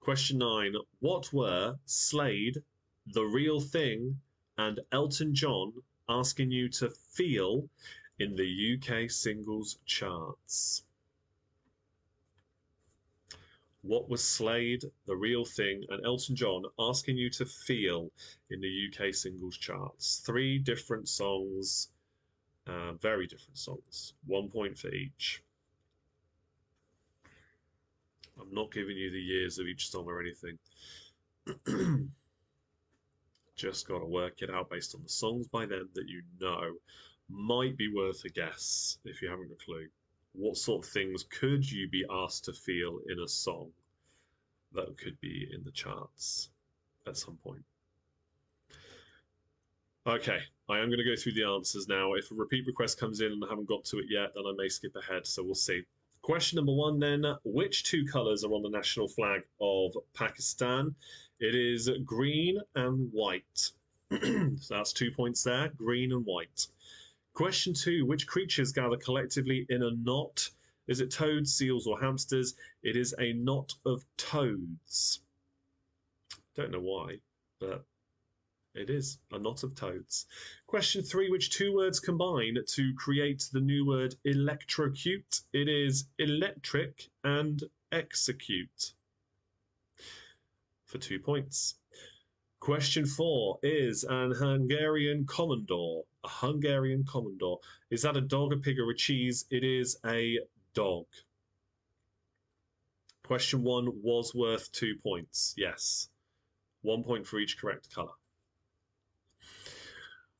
Question 9. What were Slade, The Real Thing, and Elton John asking you to feel in the UK singles charts? What was Slade, The Real Thing, and Elton John asking you to feel in the UK singles charts? 3 different songs, very different songs. 1 point for each. I'm not giving you the years of each song or anything. Just got to work it out based on the songs by them that you know. Might be worth a guess if you haven't a clue. What sort of things could you be asked to feel in a song that could be in the charts at some point? Okay, I am going to go through the answers now. If a repeat request comes in and I haven't got to it yet, then I may skip ahead, so we'll see. Question number 1 then. Which 2 colours are on the national flag of Pakistan? It is green and white. So that's 2 points there, green and white. Question 2. Which creatures gather collectively in a knot? Is it toads, seals, or hamsters? It is a knot of toads. Don't know why, but it is a knot of toads. Question 3. Which 2 words combine to create the new word electrocute? It is electric and execute. For 2 points. Question 4 is an Hungarian commodore. A Hungarian commodore. Is that a dog, a pig, or a cheese? It is a dog. Question 1 was worth 2 points. Yes. 1 point for each correct colour.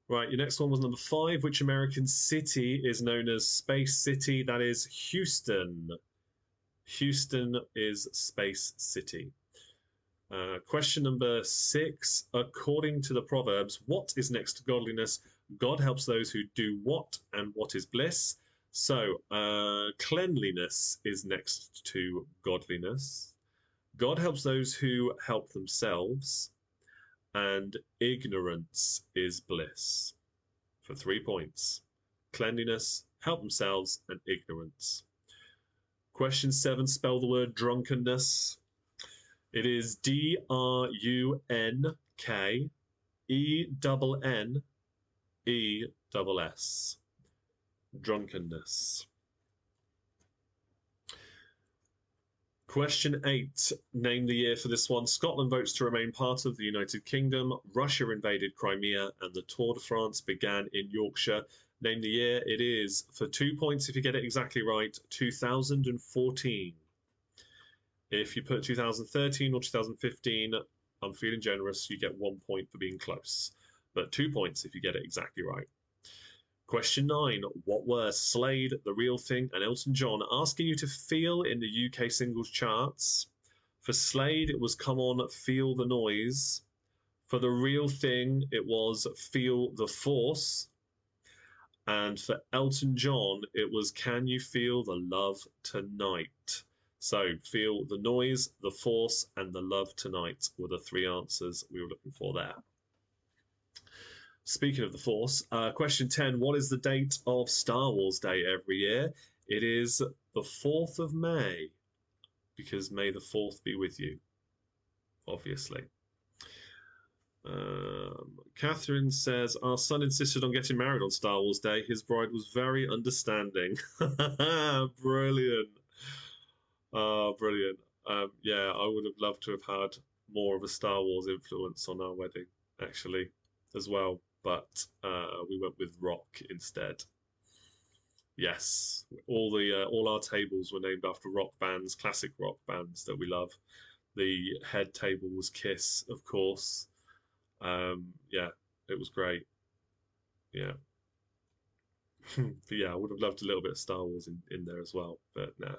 Right, your next one was number 5. Which American city is known as Space City? That is Houston. Houston is Space City. Question number 6. According to the Proverbs, what is next to godliness? God helps those who do what, and what is bliss? So, cleanliness is next to godliness. God helps those who help themselves. And ignorance is bliss. For 3 points. Cleanliness, help themselves, and ignorance. Question 7. Spell the word drunkenness. It is DRUNKENNESS. Drunkenness. Question 8. Name the year for this one. Scotland votes to remain part of the United Kingdom. Russia invaded Crimea, and the Tour de France began in Yorkshire. Name the year. It is, for 2 points if you get it exactly right, 2014. If you put 2013 or 2015, I'm feeling generous. You get 1 point for being close. But 2 points if you get it exactly right. Question 9. What were Slade, The Real Thing, and Elton John asking you to feel in the UK singles charts? For Slade, it was Come On, Feel the Noise. For The Real Thing, it was Feel the Force. And for Elton John, it was Can You Feel the Love Tonight? So, Feel the Noise, the Force, and the Love Tonight were the 3 answers we were looking for there. Speaking of the Force, question 10. What is the date of Star Wars Day every year? It is the 4th of May, because may the 4th be with you, obviously. Catherine says, our son insisted on getting married on Star Wars Day. His bride was very understanding. Brilliant. Oh, brilliant. Yeah, I would have loved to have had more of a Star Wars influence on our wedding, actually, as well. But we went with rock instead. Yes, all our tables were named after rock bands, classic rock bands that we love. The head table was Kiss, of course. Yeah, it was great. Yeah. But yeah, I would have loved a little bit of Star Wars in there as well, but nah.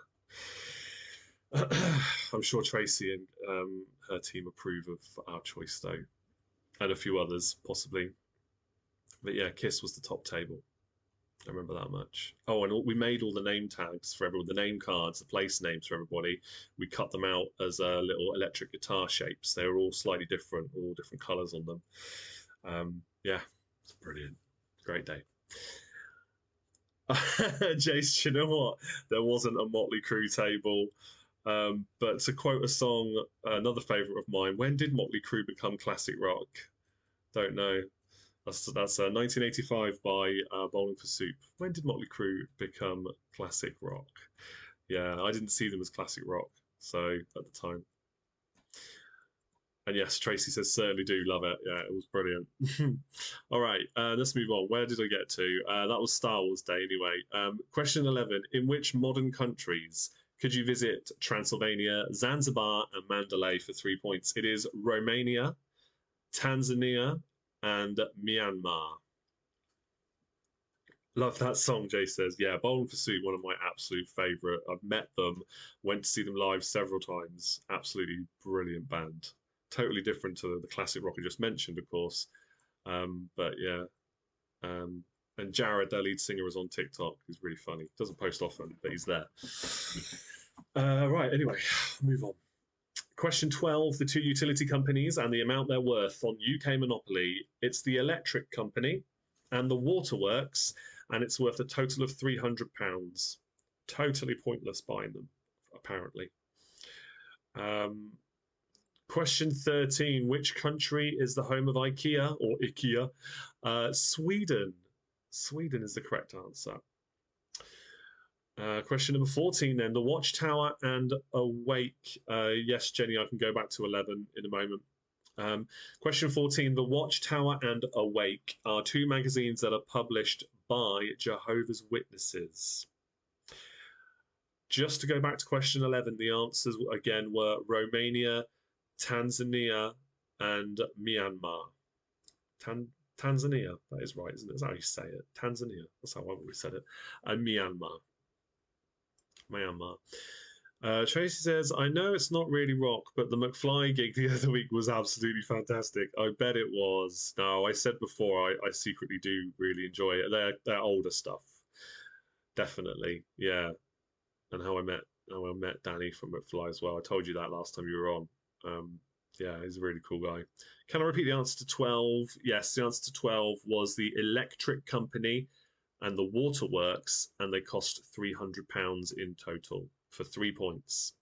I'm sure Tracy and her team approve of our choice though, and a few others possibly. But yeah, Kiss was the top table. I remember that much. Oh, and we made all the name tags for everyone, the name cards, the place names for everybody. We cut them out as little electric guitar shapes. They were all slightly different, all different colours on them. Yeah, it's brilliant. Great day. Jace, you know what? There wasn't a Motley Crue table. But to quote a song, another favourite of mine, when did Motley Crue become classic rock? Don't know. That's 1985 by Bowling for Soup. When did Motley Crue become classic rock? Yeah, I didn't see them as classic rock, so at the time. And yes, Tracy says certainly do love it. Yeah, it was brilliant. All right, let's move on. Where did I get to? That was Star Wars Day anyway. Question 11. In which modern countries could you visit Transylvania, Zanzibar, and Mandalay for 3 points? It is Romania, Tanzania, and Myanmar. Love that song, Jay says. Yeah, Bowling for Soup, one of my absolute favourite. I've met them, went to see them live several times. Absolutely brilliant band. Totally different to the classic rock I just mentioned, of course. But yeah. And Jared, their lead singer, is on TikTok. He's really funny. Doesn't post often, but he's there. Right, anyway, move on. Question 12, the 2 utility companies and the amount they're worth on UK Monopoly. It's the electric company and the waterworks, and it's worth a total of £300. Totally pointless buying them, apparently. Question 13, which country is the home of IKEA, or IKEA? Sweden. Sweden is the correct answer. Question number 14 then, the Watchtower and Awake. Yes, Jenny, I can go back to 11 in a moment. Question 14, the Watchtower and Awake are 2 magazines that are published by Jehovah's Witnesses. Just to go back to question 11, the answers again were Romania, Tanzania, and Myanmar. Tanzania, that is right, isn't it? That's how you say it. Tanzania, that's how I've always said it. And Myanmar. Tracy says, I know it's not really rock, but the McFly gig the other week was absolutely fantastic. I bet it was. No, I said before, I secretly do really enjoy it. They're older stuff. Definitely, yeah. And how I met Danny from McFly as well. I told you that last time you were on. Yeah, he's a really cool guy. Can I repeat the answer to 12? Yes, the answer to 12 was the Electric Company and the Waterworks, and they cost £300 in total for 3 points.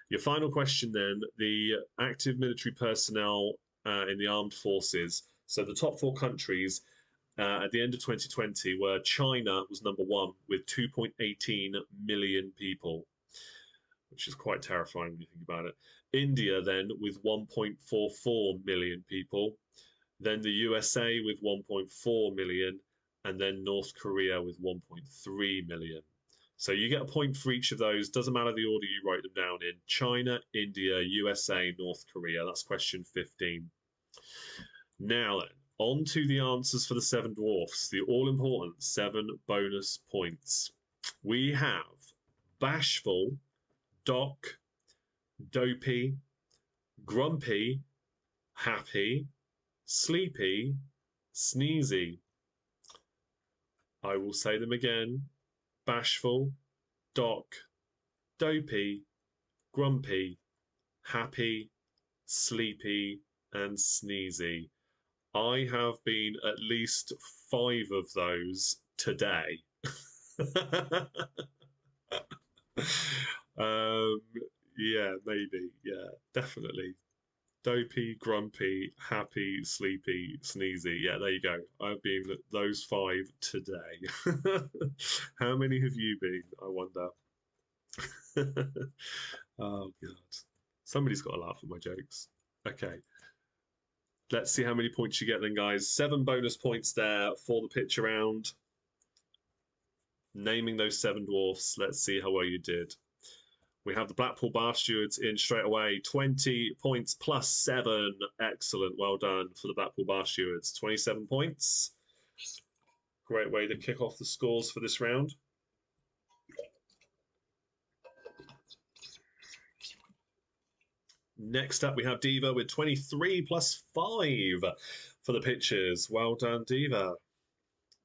Your final question then, the active military personnel in the armed forces. So the top four countries at the end of 2020 were China was number one with 2.18 million people, which is quite terrifying when you think about it. India then with 1.44 million people, then the USA with 1.4 million, and then North Korea with 1.3 million. So you get a point for each of those. Doesn't matter the order you write them down in. China, India, USA, North Korea. That's question 15. Now then, on to the answers for the seven dwarfs, the all-important 7 bonus points. We have bashful, doc, dopey, grumpy, happy, sleepy, sneezy. I will say them again. Bashful, doc, dopey, grumpy, happy, sleepy, and sneezy. I have been at least 5 of those today. Yeah, maybe. Yeah, definitely. Dopey, grumpy, happy, sleepy, sneezy. Yeah, there you go. I've been those 5 today. How many have you been? I wonder. Oh, God. Somebody's got to laugh at my jokes. Okay. Let's see how many points you get then, guys. 7 bonus points there for the pitch around. Naming those 7 dwarfs. Let's see how well you did. We have the Blackpool Bar Stewards in straight away. 20 points plus 7. Excellent. Well done for the Blackpool Bar Stewards. 27 points. Great way to kick off the scores for this round. Next up, we have Diva with 23 plus 5 for the pitches. Well done, Diva.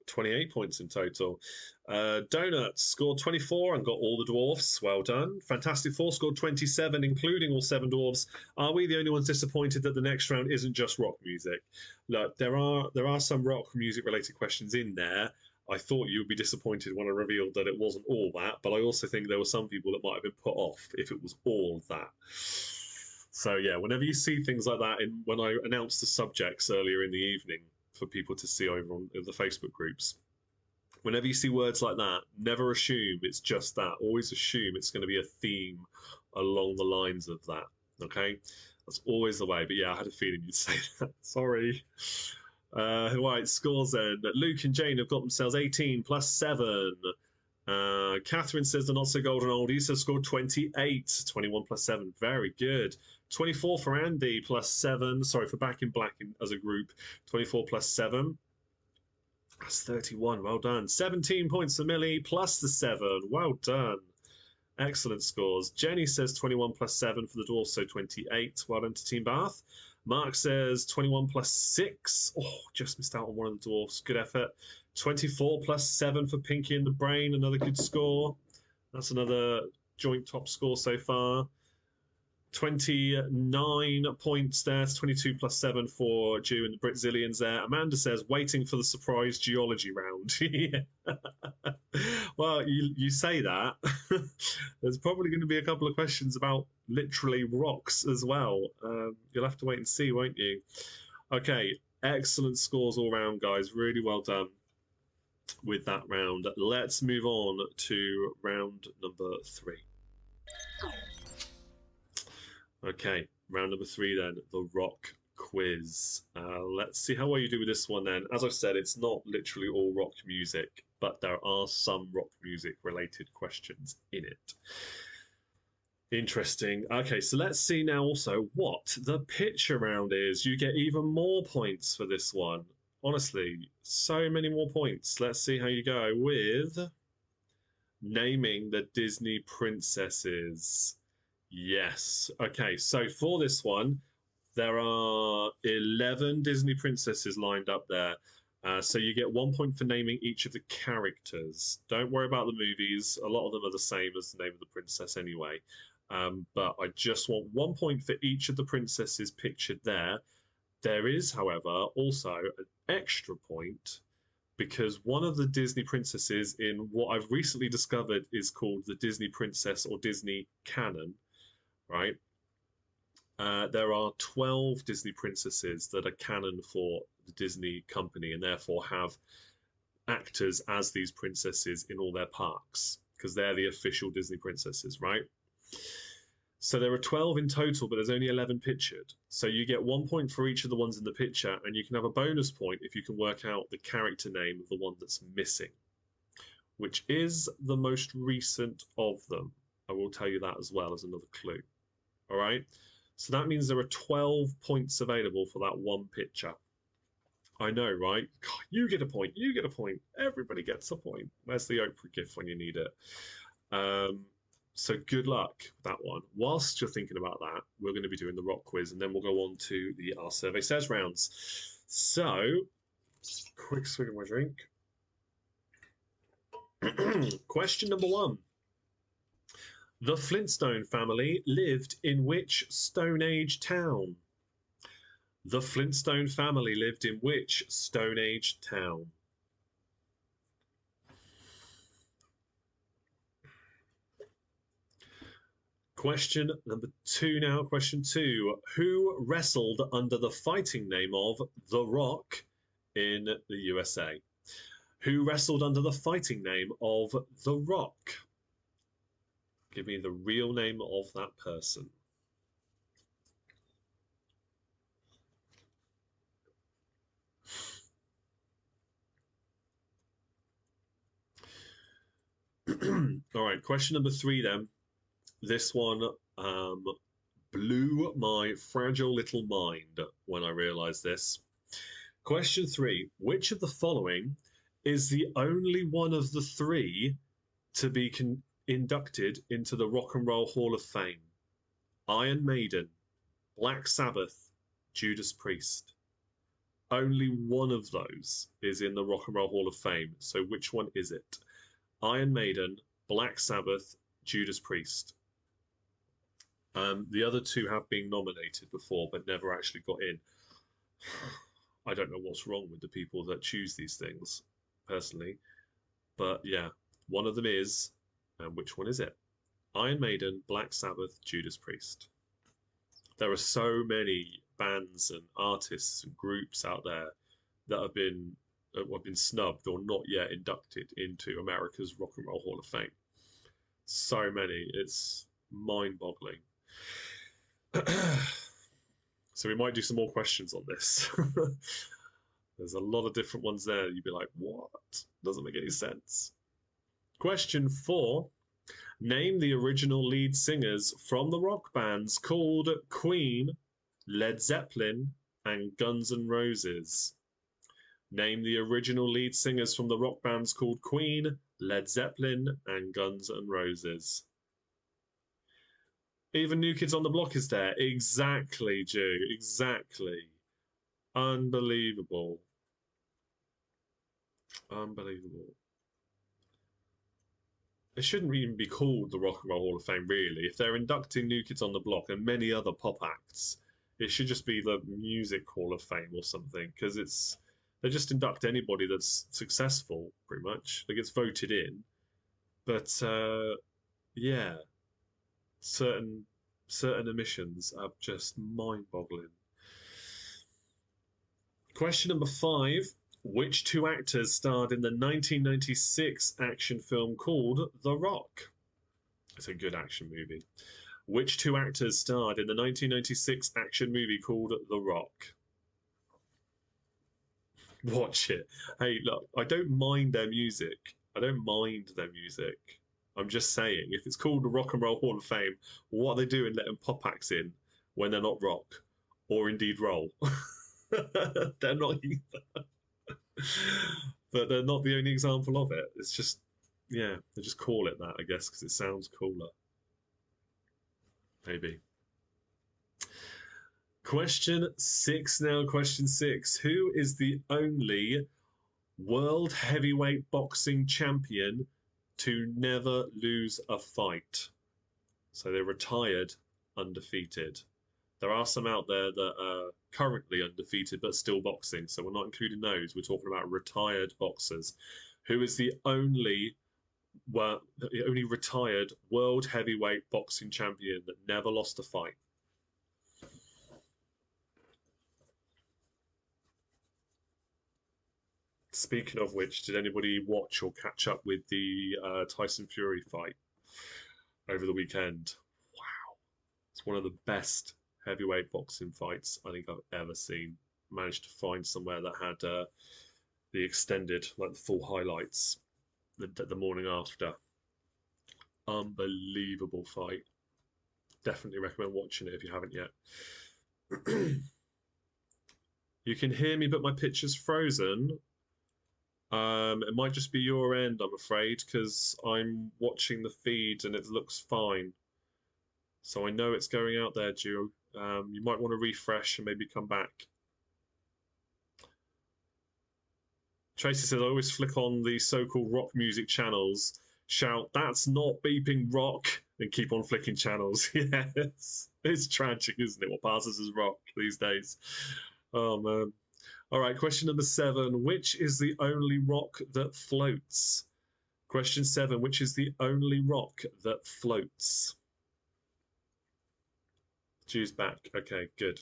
28 points in total. Donuts scored 24 and got all the dwarfs. Well done. Fantastic Four scored 27, including all 7 dwarfs. Are we the only ones disappointed that the next round isn't just rock music? Look, there are some rock music related questions in there. I thought you would be disappointed when I revealed that it wasn't all that, but I also think there were some people that might have been put off if it was all that. So yeah, whenever you see things like that, when I announced the subjects earlier in the evening for people to see over on the Facebook groups, whenever you see words like that, never assume it's just that. Always assume it's going to be a theme along the lines of that. Okay, that's always the way. But yeah, I had a feeling you'd say that. Sorry. Right, scores then. Luke and Jane have got themselves 18 plus 7. Catherine says the not so golden oldies have scored 28. 21 plus 7. Very good. 24 for Andy plus 7. Sorry, for Back in Black as a group. 24 plus 7. That's 31. Well done. 17 points for Millie plus the 7. Well done. Excellent scores. Jenny says 21 plus 7 for the dwarfs, so 28. Well done to Team Bath. Mark says 21 plus 6. Oh, just missed out on one of the dwarfs. Good effort. 24 plus 7 for Pinky and the Brain. Another good score. That's another joint top score so far. 29 points there. It's 22 plus 7 for Jew and the Britzillians there. Amanda says, waiting for the surprise geology round. Well, you say that. There's probably going to be a couple of questions about literally rocks as well. You'll have to wait and see, won't you? Okay, excellent scores all round, guys. Really well done with that round. Let's move on to round number 3. Okay, round number 3 then, the rock quiz. Let's see how well you do with this one then. As I said, it's not literally all rock music, but there are some rock music related questions in it. Interesting. Okay, so let's see now also what the pitch around is. You get even more points for this one. Honestly, so many more points. Let's see how you go with naming the Disney princesses. Yes. Okay, so for this one, there are 11 Disney princesses lined up there. So you get 1 point for naming each of the characters. Don't worry about the movies. A lot of them are the same as the name of the princess anyway. But I just want 1 point for each of the princesses pictured there. There is, however, also an extra point because one of the Disney princesses in what I've recently discovered is called the Disney Princess or Disney Canon. right? There are 12 Disney princesses that are canon for the Disney company and therefore have actors as these princesses in all their parks because they're the official Disney princesses, right? So there are 12 in total, but there's only 11 pictured. So you get 1 point for each of the ones in the picture, and you can have a bonus point if you can work out the character name of the one that's missing, which is the most recent of them. I will tell you that as well as another clue. All right? So that means there are 12 points available for that one picture. I know, right? God, you get a point. You get a point. Everybody gets a point. Where's the Oprah gift when you need it? So good luck with that one. Whilst you're thinking about that, we're going to be doing the rock quiz, and then we'll go on to the Our Survey Says rounds. So, quick swig of my drink. Question number 1. The Flintstone family lived in which Stone Age town? The Flintstone family lived in which Stone Age town? Question number 2 now. Question 2. Who wrestled under the fighting name of The Rock in the USA? Who wrestled under the fighting name of The Rock? Give me the real name of that person. All right, question number 3 then. This one blew my fragile little mind when I realised this. Question 3. Which of the following is the only one of the 3 to be inducted into the Rock and Roll Hall of Fame? Iron Maiden, Black Sabbath, Judas Priest. Only one of those is in the Rock and Roll Hall of Fame. So which one is it? Iron Maiden, Black Sabbath, Judas Priest. The other 2 have been nominated before, but never actually got in. I don't know what's wrong with the people that choose these things, personally. But yeah, one of them is, and which one is it? Iron Maiden, Black Sabbath, Judas Priest. There are so many bands and artists and groups out there that have been snubbed or not yet inducted into America's Rock and Roll Hall of Fame. So many, it's mind-boggling. So we might do some more questions on this. There's a lot of different ones there. You'd be like, what? Doesn't make any sense. Question 4. Name the original lead singers from the rock bands called Queen, Led Zeppelin, and Guns N' Roses. Name the original lead singers from the rock bands called Queen, Led Zeppelin, and Guns N' Roses. Even New Kids on the Block is there. Exactly, Jew. Exactly. Unbelievable. Unbelievable. It shouldn't even be called the Rock and Roll Hall of Fame, really. If they're inducting New Kids on the Block and many other pop acts, it should just be the Music Hall of Fame or something, because they just induct anybody that's successful, pretty much, that gets voted in. But yeah, certain emissions are just mind-boggling. Question number 5. Which 2 actors starred in the 1996 action film called The Rock? It's a good action movie. Which 2 actors starred in the 1996 action movie called The Rock? Watch it. Hey, look, I don't mind their music. I'm just saying, if it's called the Rock and Roll Hall of Fame, what are they doing letting pop acts in when they're not rock? Or indeed roll? They're not either. But they're not the only example of it. It's just, yeah, they just call it that, I guess, because it sounds cooler. Maybe. Question 6 now. Question 6. Who is the only world heavyweight boxing champion to never lose a fight? So they retired undefeated. There are some out there that are currently undefeated but still boxing, so we're not including those. We're talking about retired boxers. Who is the only the only retired world heavyweight boxing champion that never lost a fight. Speaking of which, did anybody watch or catch up with the Tyson Fury fight over the weekend? Wow. It's one of the best heavyweight boxing fights I think I've ever seen. Managed to find somewhere that had the extended, like the full highlights the morning after. Unbelievable fight. Definitely recommend watching it if you haven't yet. You can hear me, but my picture's frozen. It might just be your end, I'm afraid, because I'm watching the feed and it looks fine. So I know it's going out there, Drew. You might want to refresh and maybe come back. Tracy says, I always flick on the so-called rock music channels, shout, that's not beeping rock, and keep on flicking channels. Yes, it's tragic, isn't it, what passes as rock these days? Oh, man. All right, question number 7. Which is the only rock that floats? Question 7. Which is the only rock that floats? Drew's back. Okay, good.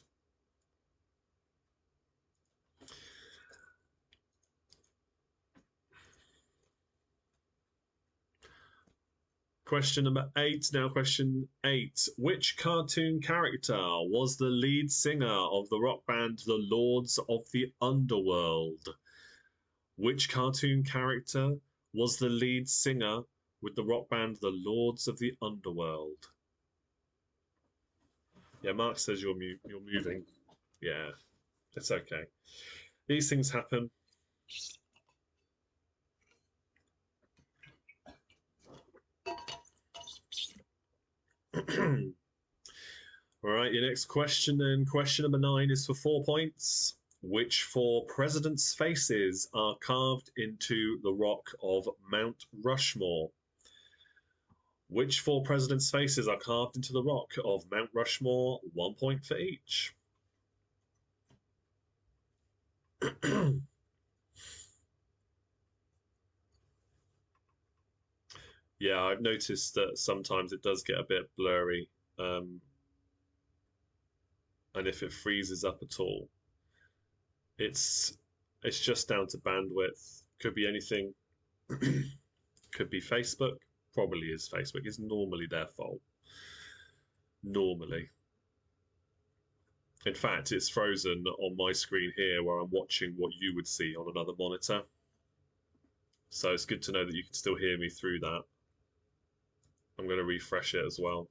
Question number 8. Now, question 8. Which cartoon character was the lead singer of the rock band The Lords of the Underworld? Which cartoon character was the lead singer with the rock band The Lords of the Underworld? Yeah, Mark says you're moving. Yeah, it's okay. These things happen. All right, your next question then. Question number 9 is for 4 points. Which 4 presidents' faces are carved into the rock of Mount Rushmore? Which 4 presidents' faces are carved into the rock of Mount Rushmore? 1 point for each. Yeah, I've noticed that sometimes it does get a bit blurry. And if it freezes up at all, it's just down to bandwidth. Could be anything. Could be Facebook. Probably is Facebook. It's normally their fault. Normally. In fact, it's frozen on my screen here where I'm watching what you would see on another monitor. So it's good to know that you can still hear me through that. I'm going to refresh it as well.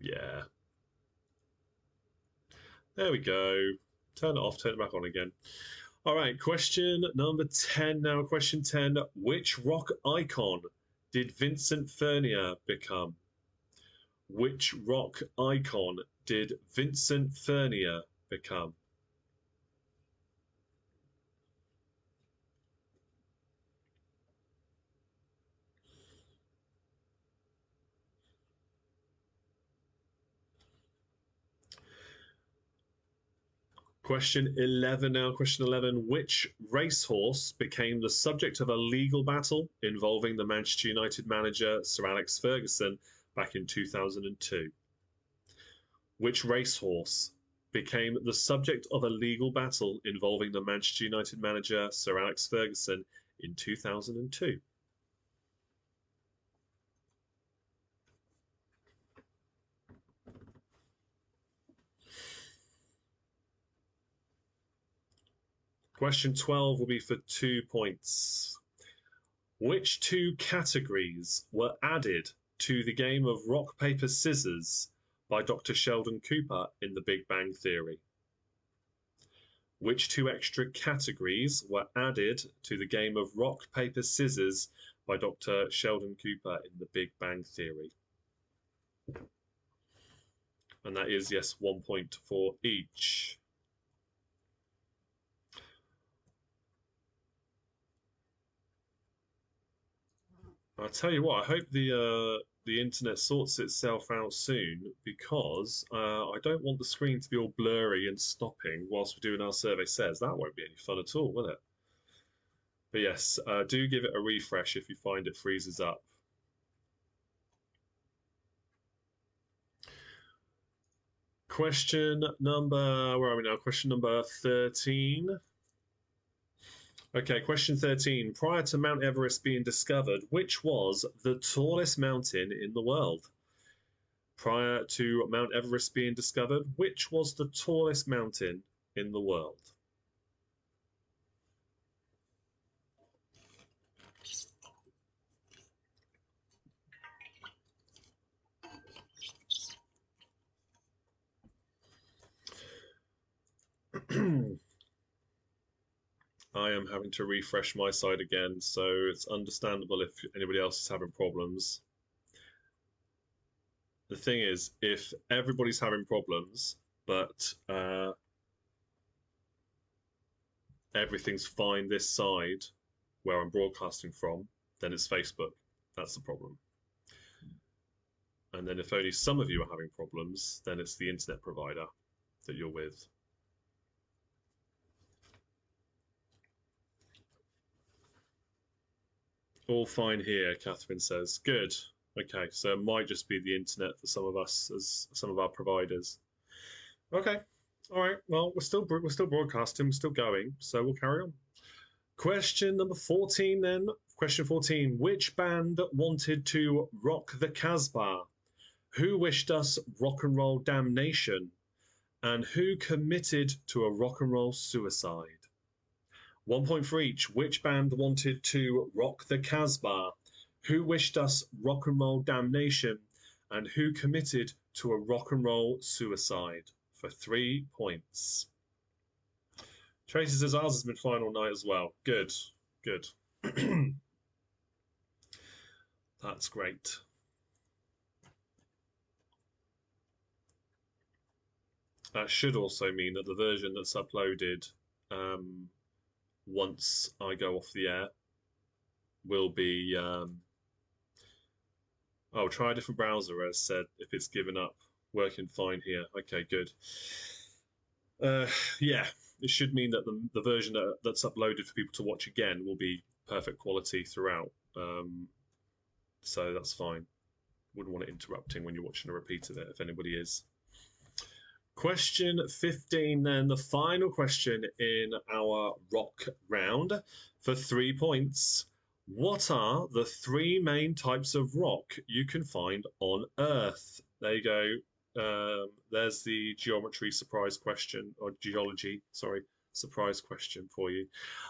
Yeah. There we go. Turn it off, turn it back on again. All right, question number 10 now. Question 10. Which rock icon did Vincent Furnier become? Which rock icon did Vincent Furnier become? Question 11 now. Question 11. Which racehorse became the subject of a legal battle involving the Manchester United manager Sir Alex Ferguson back in 2002? Which racehorse became the subject of a legal battle involving the Manchester United manager Sir Alex Ferguson in 2002? Question 12 will be for 2 points. Which 2 categories were added to the game of rock, paper, scissors by Dr. Sheldon Cooper in The Big Bang Theory? Which 2 extra categories were added to the game of rock, paper, scissors by Dr. Sheldon Cooper in The Big Bang Theory? And that is, yes, 1 point for each. I'll tell you what, I hope the internet sorts itself out soon because I don't want the screen to be all blurry and stopping whilst we're doing our survey says. That won't be any fun at all, will it? But yes, do give it a refresh if you find it freezes up. Question number, where are we now? Question number 13. Okay, question 13. Prior to Mount Everest being discovered, which was the tallest mountain in the world? Prior to Mount Everest being discovered, which was the tallest mountain in the world? I am having to refresh my side again, so it's understandable if anybody else is having problems. The thing is, if everybody's having problems, but everything's fine this side where I'm broadcasting from, then it's Facebook. That's the problem. And then if only some of you are having problems, then it's the internet provider that you're with. All fine here, Catherine says. Good. Okay, so it might just be the internet for some of us as some of our providers. Okay. All right. Well, we're still broadcasting, we're still going, so we'll carry on. Question number 14 then. Question 14. Which band wanted to rock the Casbah? Who wished us rock and roll damnation? And who committed to a rock and roll suicide? 1 point for each. Which band wanted to rock the Casbah? Who wished us rock and roll damnation? And who committed to a rock and roll suicide? For 3 points. Tracy says ours has been fine all night as well. Good, good. That's great. That should also mean that the version that's uploaded once I go off the air will be. Oh, try a different browser, as said, if it's given up. Working fine here. Okay, good. Yeah, it should mean that the version that's uploaded for people to watch again will be perfect quality throughout. So that's fine. Wouldn't want it interrupting when you're watching a repeat of it, if anybody is. Question 15, then, the final question in our rock round for 3 points. What are the 3 main types of rock you can find on Earth? There you go. There's the geometry surprise question, or geology, sorry, surprise question for you.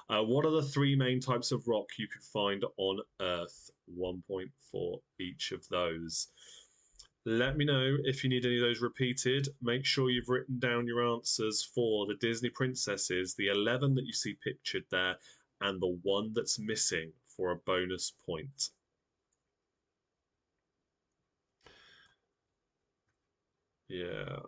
What are the 3 main types of rock you can find on Earth? 1 point for each of those. Let me know if you need any of those repeated. Make sure you've written down your answers for the Disney princesses, the 11 that you see pictured there, and the one that's missing for a bonus point. Yeah,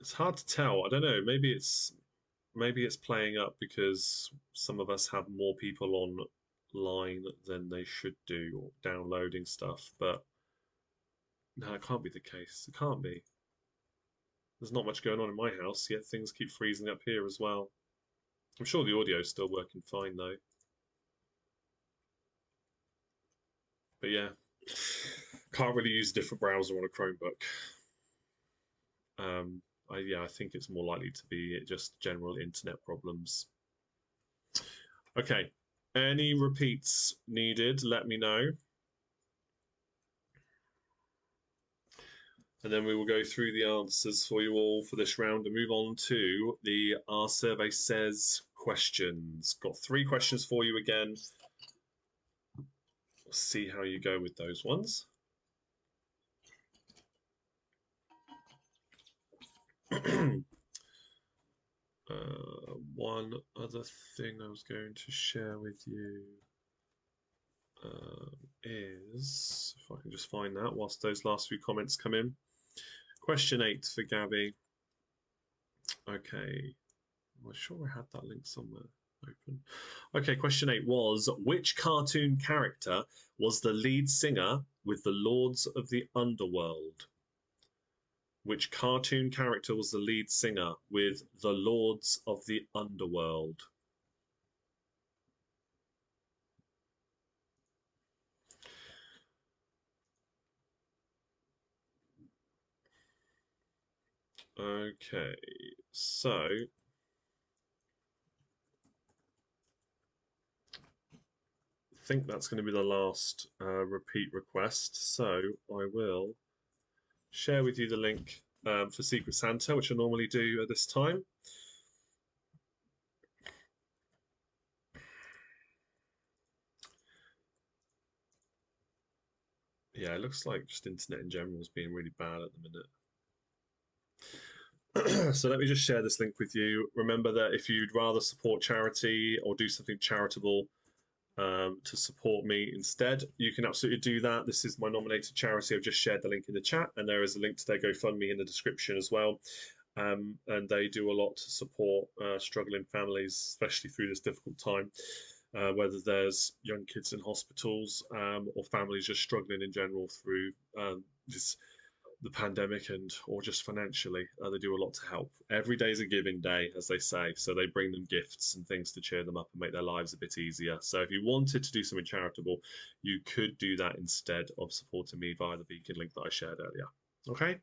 it's hard to tell. I don't know. Maybe it's playing up because some of us have more people online than they should do, or downloading stuff. But no, it can't be the case. It can't be. There's not much going on in my house, yet things keep freezing up here as well. I'm sure the audio's still working fine though. But yeah, can't really use a different browser on a Chromebook. I think it's more likely to be just general internet problems. Okay, any repeats needed, let me know. And then we will go through the answers for you all for this round and move on to the Our Survey Says questions. Got 3 questions for you again. We'll see how you go with those ones. One other thing I was going to share with you is, if I can just find that whilst those last few comments come in. Question 8 for Gabby. Okay, I'm sure I had that link somewhere open. Okay, question 8 was, which cartoon character was the lead singer with the Lords of the Underworld? Which cartoon character was the lead singer with the Lords of the Underworld? Okay, so I think that's going to be the last repeat request. So I will share with you the link for Secret Santa, which I normally do at this time. Yeah, it looks like just internet in general is being really bad at the minute. So let me just share this link with you. Remember that if you'd rather support charity or do something charitable to support me instead, you can absolutely do that. This is my nominated charity. I've just shared the link in the chat, and there is a link to their GoFundMe in the description as well. And they do a lot to support struggling families, especially through this difficult time. Whether there's young kids in hospitals or families just struggling in general through this the pandemic and or just financially, they do a lot to help. Every day is a giving day, as they say, so they bring them gifts and things to cheer them up and make their lives a bit easier. So if you wanted to do something charitable, you could do that instead of supporting me via the beacon link that I shared earlier. Okay,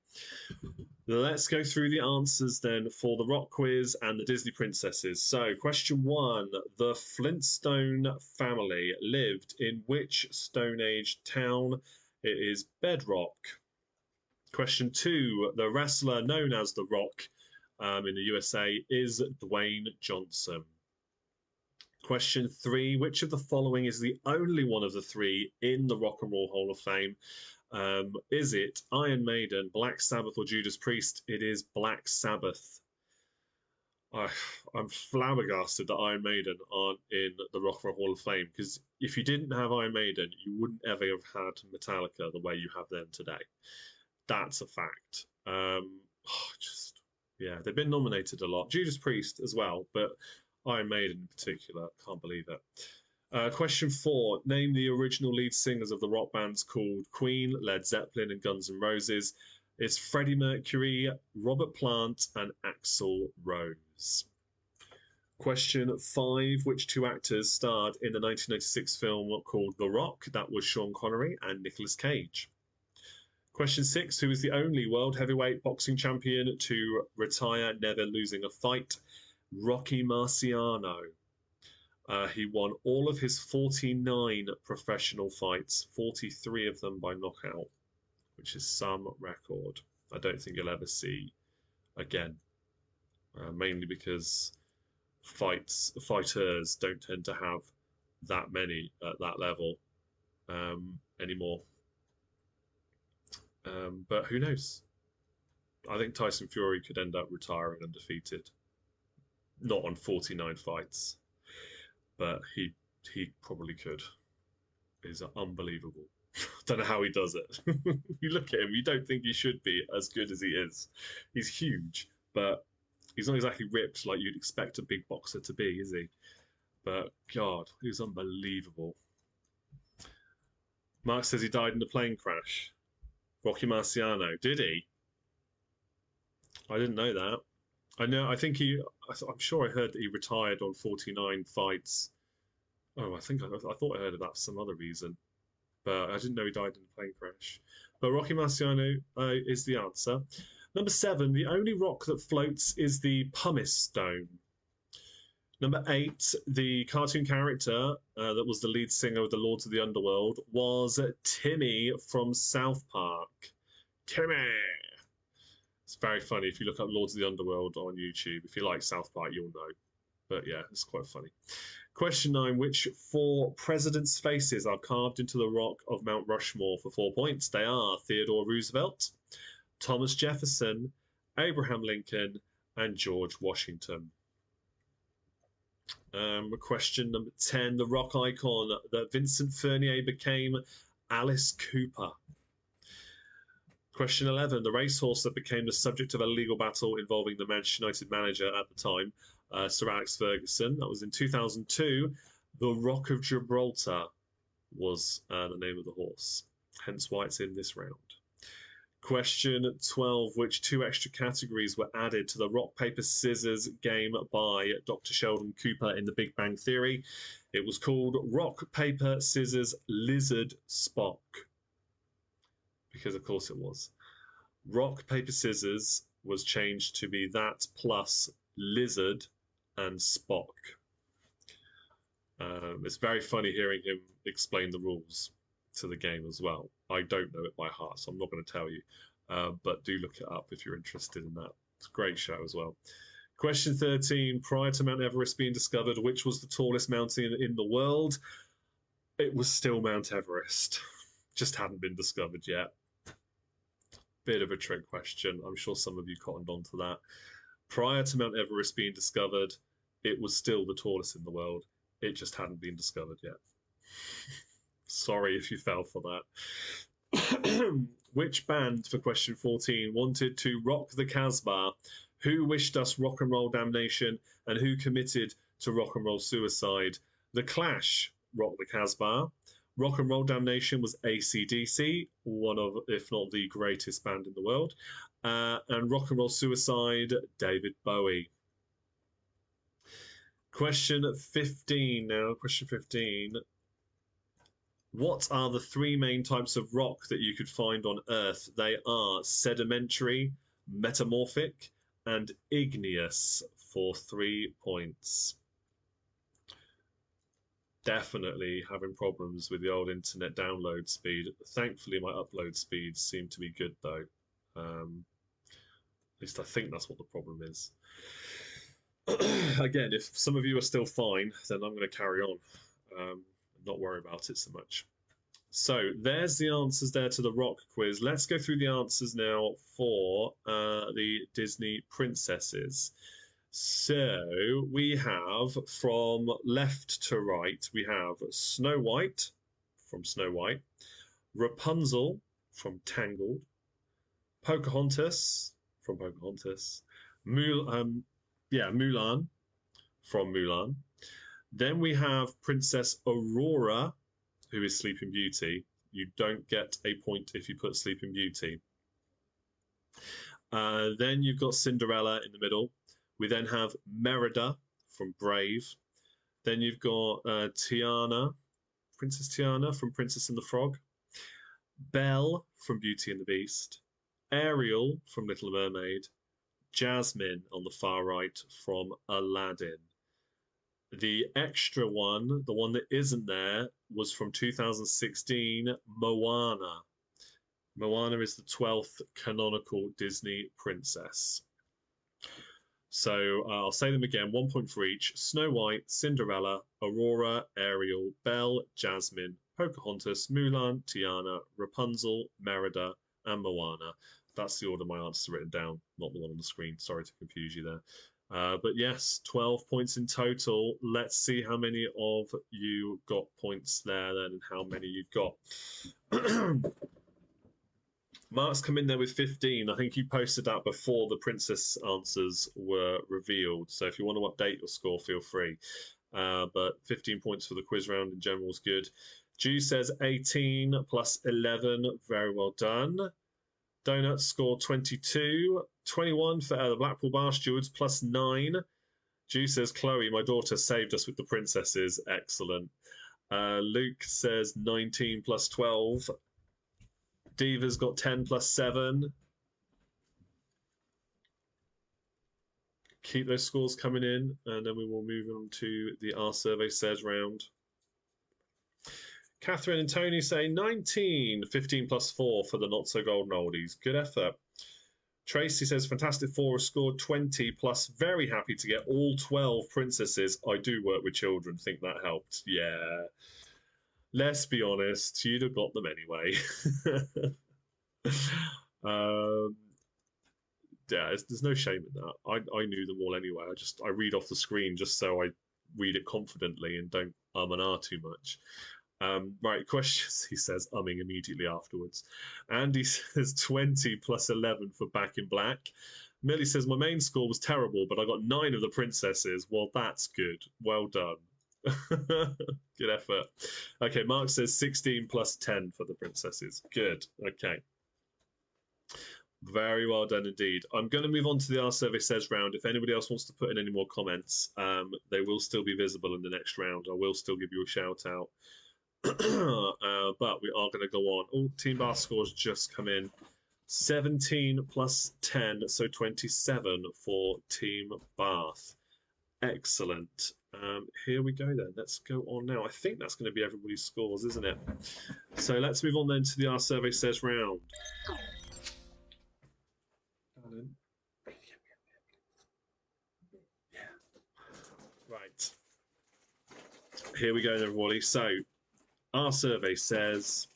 let's go through the answers then for the rock quiz and the Disney princesses. So, question 1, the Flintstone family lived in which Stone Age town? It is Bedrock. Question 2, the wrestler known as The Rock in the USA is Dwayne Johnson. Question 3, which of the following is the only one of the three in the Rock and Roll Hall of Fame? Is it Iron Maiden, Black Sabbath, or Judas Priest? It is Black Sabbath. I'm flabbergasted that Iron Maiden aren't in the Rock and Roll Hall of Fame, because if you didn't have Iron Maiden, you wouldn't ever have had Metallica the way you have them today. That's a fact. Just yeah, they've been nominated a lot. Judas Priest as well, but Iron Maiden in particular, can't believe it. Question 4, name the original lead singers of the rock bands called Queen, Led Zeppelin, and Guns N' Roses. It's Freddie Mercury, Robert Plant, and Axl Rose. Question 5, which two actors starred in the 1996 film called The Rock? That was Sean Connery and Nicolas Cage. Question 6, who is the only world heavyweight boxing champion to retire never losing a fight? Rocky Marciano. He won all of his 49 professional fights, 43 of them by knockout, which is some record I don't think you'll ever see again, mainly because fighters don't tend to have that many at that level anymore. But who knows? I think Tyson Fury could end up retiring undefeated. Not on 49 fights, but he probably could. He's unbelievable. Don't know how he does it. You look at him, you don't think he should be as good as he is. He's huge, but he's not exactly ripped like you'd expect a big boxer to be, is he? But God, he was unbelievable. Mark says he died in a plane crash. Rocky Marciano, did he? I didn't know that. I know. I think he. I'm sure I heard that he retired on 49 fights. Oh, I thought I heard of that for some other reason, but I didn't know he died in a plane crash. But Rocky Marciano is the answer. Number 7, the only rock that floats is the pumice stone. Number 8, the cartoon character that was the lead singer of the Lords of the Underworld was Timmy from South Park. Timmy! It's very funny. If you look up Lords of the Underworld on YouTube, if you like South Park, you'll know. But yeah, it's quite funny. Question 9, which 4 presidents' faces are carved into the rock of Mount Rushmore for 4 points? They are Theodore Roosevelt, Thomas Jefferson, Abraham Lincoln, and George Washington. Question number 10, the rock icon that Vincent Furnier became, Alice Cooper. Question 11, the racehorse that became the subject of a legal battle involving the Manchester United manager at the time, Sir Alex Ferguson. That was in 2002. The Rock of Gibraltar was the name of the horse, hence why it's in this round. Question 12, which 2 extra categories were added to the rock, paper, scissors game by Dr. Sheldon Cooper in The Big Bang Theory? It was called Rock, Paper, Scissors, Lizard, Spock. Because of course it was. Rock, paper, scissors, was changed to be that plus Lizard and Spock. It's very funny hearing him explain the rules to the game as well. I don't know it by heart, so I'm not going to tell you. But do look it up if you're interested in that. It's a great show as well. Question 13. Prior to Mount Everest being discovered, which was the tallest mountain in the world? It was still Mount Everest. Just hadn't been discovered yet. Bit of a trick question. I'm sure some of you cottoned on to that. Prior to Mount Everest being discovered, it was still the tallest in the world. It just hadn't been discovered yet. Sorry if you fell for that. Which band, for question 14, wanted to rock the Casbah? Who wished us rock and roll damnation? And who committed to rock and roll suicide? The Clash rocked the Casbah. Rock and roll damnation was AC/DC, one of, if not the greatest band in the world. And rock and roll suicide, David Bowie. Question 15 now. Question 15. What are the three main types of rock that you could find on Earth? They are sedimentary, metamorphic, and igneous, for 3 points. Definitely having problems with the old internet download speed. Thankfully, my upload speeds seem to be good, though. At least I think that's what the problem is. Again, if some of you are still fine, then I'm going to carry on. Not worry about it so much. So there's the answers there to the rock quiz. Let's go through the answers now for the Disney princesses. So we have, from left to right, we have Snow White from Snow White, Rapunzel from Tangled, Pocahontas from Pocahontas, Mulan from Mulan. Then we have Princess Aurora, who is Sleeping Beauty. You don't get a point if you put Sleeping Beauty. Then you've got Cinderella in the middle. We then have Merida from Brave. Then you've got Tiana, Princess Tiana from Princess and the Frog. Belle from Beauty and the Beast. Ariel from Little Mermaid. Jasmine on the far right from Aladdin. The extra one, the one that isn't there, was from 2016, Moana. Moana is the 12th canonical Disney princess. So I'll say them again, 1 point for each. Snow White, Cinderella, Aurora, Ariel, Belle, Jasmine, Pocahontas, Mulan, Tiana, Rapunzel, Merida, and Moana. That's the order my answers are written down, not the one on the screen. Sorry to confuse you there. But yes, 12 points in total. Let's see how many of you got points there then and how many you've got. Mark's come in there with 15. I think you posted that before the princess answers were revealed. So if you want to update your score, feel free. But 15 points for the quiz round in general is good. Ju says 18 plus 11. Very well done. Donuts scored 22. 21 for the Blackpool Bar Stewards, plus 9. Ju says, Chloe, my daughter, saved us with the princesses. Excellent. Luke says 19 plus 12. Diva's got 10 plus 7. Keep those scores coming in, and then we will move on to the Our Survey Says round. Catherine and Tony say 19, 15 plus 4 for the not-so-golden oldies. Good effort. Tracy says Fantastic Four has scored 20 plus. Very happy to get all 12 princesses. I do work with children. Think that helped. Yeah. Let's be honest. You'd have got them anyway. Yeah, there's no shame in that. I knew them all anyway. I read off the screen just so I read it confidently and don't and ah too much. Right, questions, he says, umming immediately afterwards. Andy says 20 plus 11 for Back in Black. Millie says, my main score was terrible, but I got 9 of the princesses. Well, that's good. Well done. Good effort. Okay, Mark says 16 plus 10 for the princesses. Good. Okay. Very well done indeed. I'm going to move on to the Our Survey Says round. If anybody else wants to put in any more comments, they will still be visible in the next round. I will still give you a shout out. But we are going to go on. Oh, Team Bar scores just come in. 17 plus 10, so 27 for Team Bath. Excellent. Here we go then. Let's go on now. I think that's going to be everybody's scores, isn't it? So let's move on then to the Our Survey Says round. Right. Here we go, everybody. So our survey says,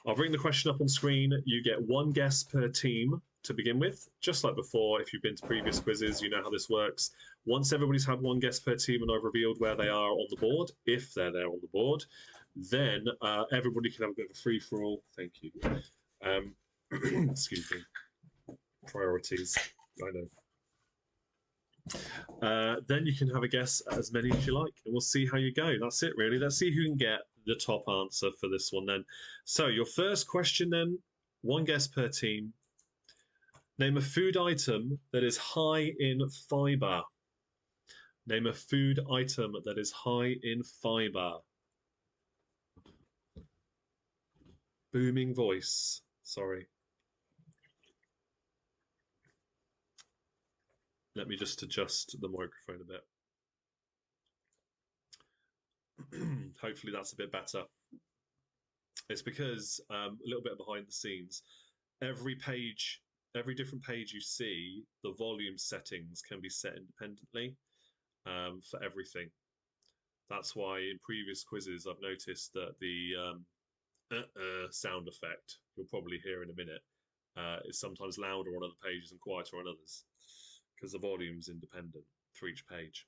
I'll bring the question up on screen. You get one guess per team to begin with, just like before. If you've been to previous quizzes, you know how this works. Once everybody's had one guess per team and I've revealed where they are on the board, if they're there on the board, then everybody can have a bit of a free-for-all. Thank you. Excuse me. Priorities. I know. Then you can have a guess as many as you like, and we'll see how you go. That's it, really. Let's see who can get the top answer for this one then. So your first question then, one guess per team. Name a food item that is high in fibre. Name a food item that is high in fibre. Booming voice. Sorry. Let me just adjust the microphone a bit. Hopefully that's a bit better. It's because a little bit behind the scenes. Every different page you see, the volume settings can be set independently for everything. That's why in previous quizzes I've noticed that the sound effect you'll probably hear in a minute is sometimes louder on other pages and quieter on others because the volume's independent for each page.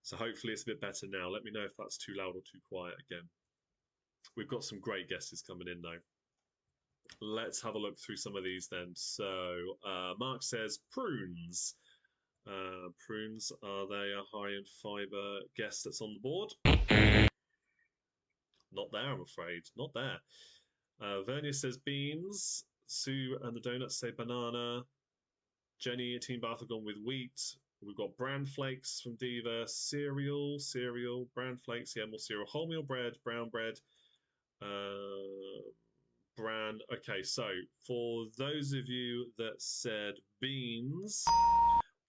So hopefully it's a bit better now. Let me know if that's too loud or too quiet again. We've got some great guesses coming in though. Let's have a look through some of these then. So Mark says prunes. Prunes, are they a high in fibre guess that's on the board? Not there, I'm afraid. Not there. Vernia says beans. Sue and the Donuts say banana. Jenny, Team Bath have gone with wheat. We've got bran flakes from Diva. Cereal, bran flakes. Yeah, more cereal. Wholemeal bread, brown bread. Bran. Okay, so for those of you that said beans,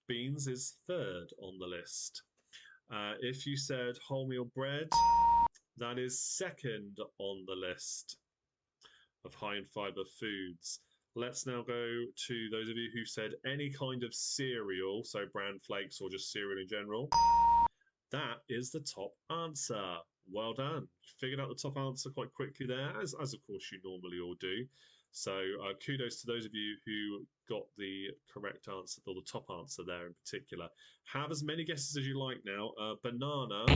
beans is third on the list. If you said wholemeal bread, that is second on the list of high in fibre foods. Let's now go to those of you who said any kind of cereal, so bran flakes or just cereal in general. That is the top answer. Well done. Figured out the top answer quite quickly there, as of course you normally all do. So kudos to those of you who got the correct answer, or the top answer there in particular. Have as many guesses as you like now. Banana.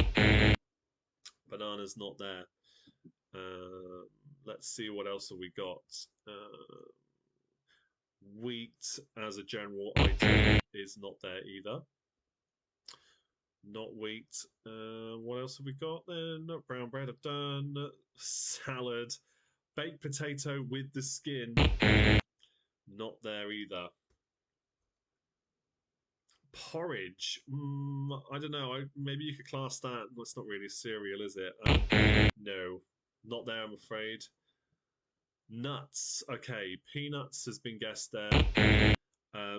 Banana's not there. Let's see what else have we got. Wheat as a general item is not there either. Not wheat. What else have we got then? Brown bread I've done. Salad. Baked potato with the skin. Not there either. Porridge. I don't know. Maybe you could class that. Well, it's not really a cereal, is it? No. Not there, I'm afraid. Nuts. Okay. Peanuts has been guessed there.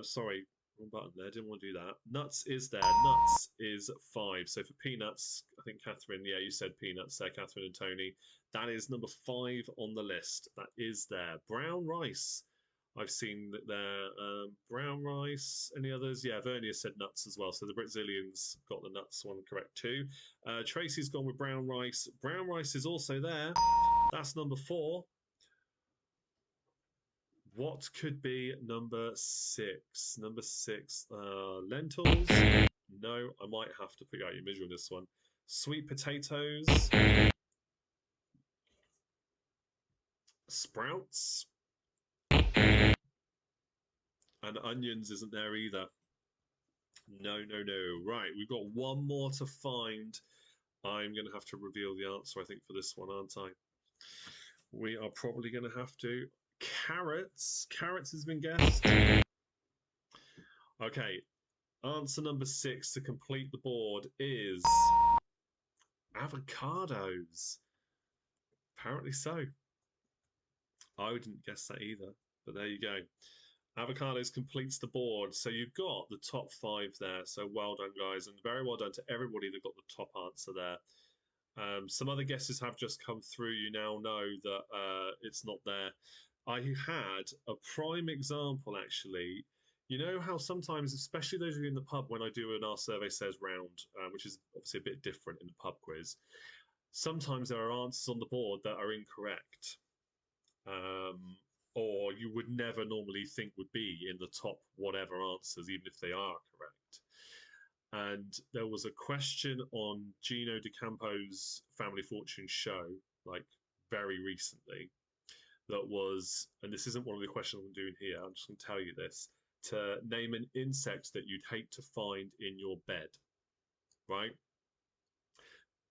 Sorry. Wrong button there. Didn't want to do that. Nuts is there. Nuts is 5. So for peanuts, I think Catherine, yeah, you said peanuts there, Catherine and Tony. That is number 5 on the list. That is there. Brown rice. I've seen that there. Brown rice. Any others? Yeah, Vernia said nuts as well. So the Brazilians got the nuts one correct too. Tracy's gone with brown rice. Brown rice is also there. That's number 4. What could be number 6? Number 6, lentils. No, I might have to put out your misery on this one. Sweet potatoes. Sprouts. And onions isn't there either. No. Right, we've got one more to find. I'm going to have to reveal the answer, I think, for this one, aren't I? We are probably going to have to. Carrots. Carrots has been guessed. Okay. Answer number 6 to complete the board is avocados. Apparently so. I didn't guess that either. But there you go. Avocados completes the board. So you've got the top 5 there. So well done, guys. And very well done to everybody that got the top answer there. Some other guesses have just come through. You now know that it's not there. I had a prime example, actually. You know how sometimes, especially those of you in the pub, when I do an Our Survey Says round, which is obviously a bit different in the pub quiz, sometimes there are answers on the board that are incorrect, or you would never normally think would be in the top whatever answers, even if they are correct. And there was a question on Gino D'Acampo's Family Fortune show, like very recently, that was, and this isn't one of the questions I'm doing here, I'm just going to tell you this, to name an insect that you'd hate to find in your bed, right?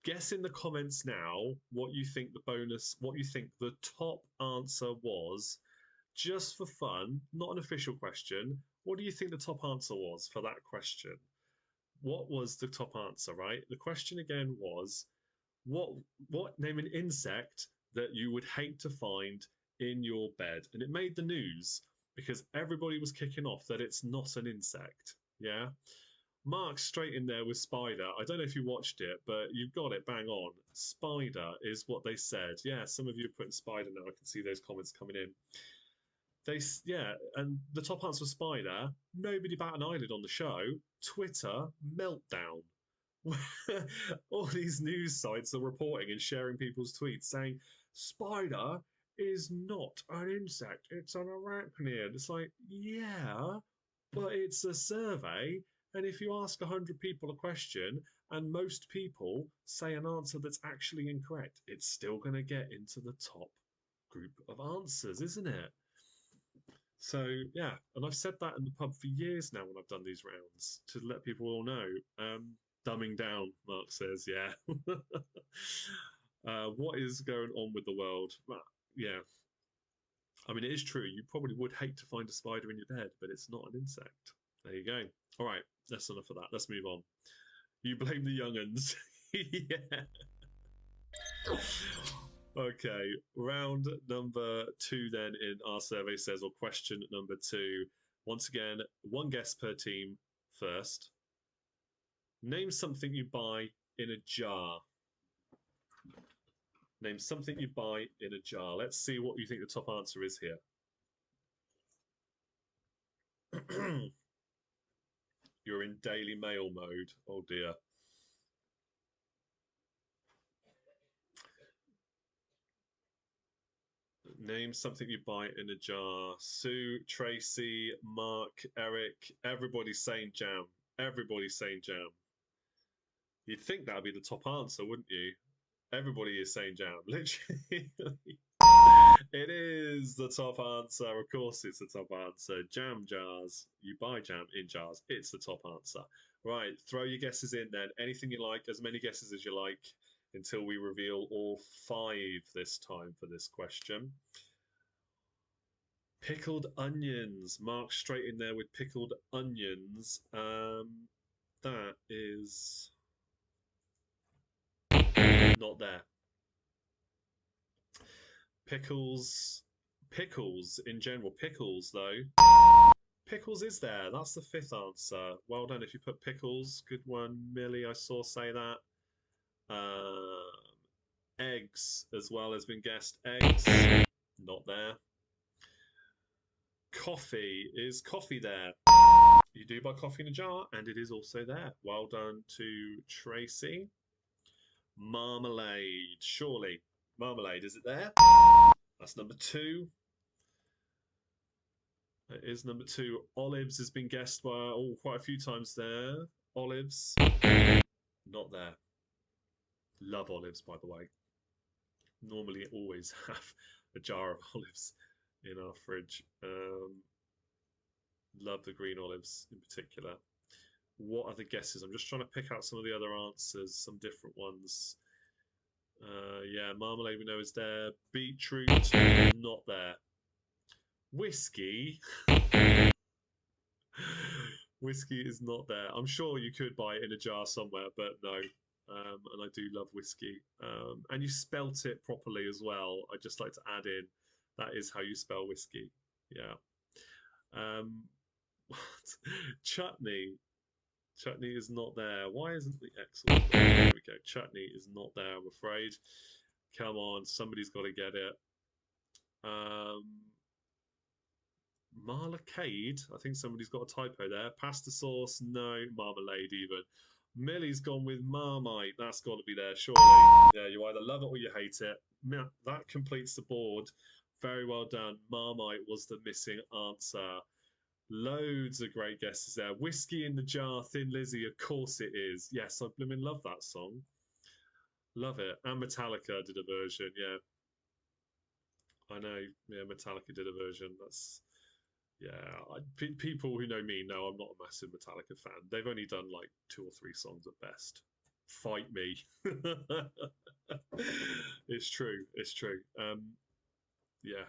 Guess in the comments now what you think the top answer was, just for fun, not an official question. What do you think the top answer was for that question? What was the top answer, right? The question again was, what name an insect that you would hate to find in your bed? And it made the news because everybody was kicking off that it's not an insect. Yeah. Mark's straight in there with spider. I don't know if you watched it, but you've got it bang on. Spider is what they said. Yeah, some of you are putting spider now. I can see those comments coming in. And the top answer was spider. Nobody bat an eyelid on the show. Twitter meltdown. All these news sites are reporting and sharing people's tweets saying spider is not an insect, it's an arachnid. It's like, yeah, but it's a survey, and if you ask 100 people a question and most people say an answer that's actually incorrect, it's still going to get into the top group of answers, isn't it? So yeah, and I've said that in the pub for years now when I've done these rounds to let people all know. Dumbing down, Mark says, yeah. What is going on with the world? Yeah, I mean, it is true. You probably would hate to find a spider in your bed, but it's not an insect. There you go. All right, that's enough of that. Let's move on. You blame the young'uns. Yeah. Okay, round number 2 then in Our Survey Says, or question number 2. Once again, one guess per team first. Name something you buy in a jar. Name something you buy in a jar. Let's see what you think the top answer is here. You're in Daily Mail mode. Oh dear. Name something you buy in a jar. Sue, Tracy, Mark, Eric, everybody's saying jam. Everybody's saying jam. You'd think that would be the top answer, wouldn't you? Everybody is saying jam. Literally. It is the top answer. Of course, it's the top answer. Jam jars. You buy jam in jars. It's the top answer. Right, throw your guesses in then. Anything you like, as many guesses as you like, until we reveal all 5 this time for this question. Pickled onions. Mark straight in there with pickled onions. That is not there. Pickles in general. Pickles, though. Pickles is there. That's the 5th answer. Well done if you put pickles. Good one, Millie. I saw say that. Eggs as well has been guessed. Eggs, not there. Coffee. Is coffee there? You do buy coffee in a jar, and it is also there. Well done to Tracy. Marmalade. Surely. Marmalade, is it there? That's number 2. That is number 2. Olives has been guessed by quite a few times there. Olives, not there. Love olives, by the way. Normally always have a jar of olives in our fridge. Love the green olives in particular. What are the guesses? I'm just trying to pick out some of the other answers, some different ones. Yeah, marmalade we know is there. Beetroot, not there. Whiskey. Whiskey is not there. I'm sure you could buy it in a jar somewhere, but no. And I do love whiskey. And you spelt it properly as well. I'd just like to add in, that is how you spell whiskey. Yeah. What? Chutney. Chutney is not there. Why isn't the excellent? There we go. Chutney is not there, I'm afraid. Come on, somebody's got to get it. Um, Marmalade. I think somebody's got a typo there. Pasta sauce, no. Marmalade, even. Millie's gone with Marmite. That's got to be there, surely. Yeah, you either love it or you hate it. That completes the board. Very well done. Marmite was the missing answer. Loads of great guesses there. Whiskey in the Jar, Thin Lizzy, of course it is. Yes, I blooming love that song. Love it. And Metallica did a version, yeah. I know, yeah, Metallica did a version. That's, yeah. People who know me know I'm not a massive Metallica fan. They've only done like 2 or 3 songs at best. Fight me. It's true. It's true. Yeah.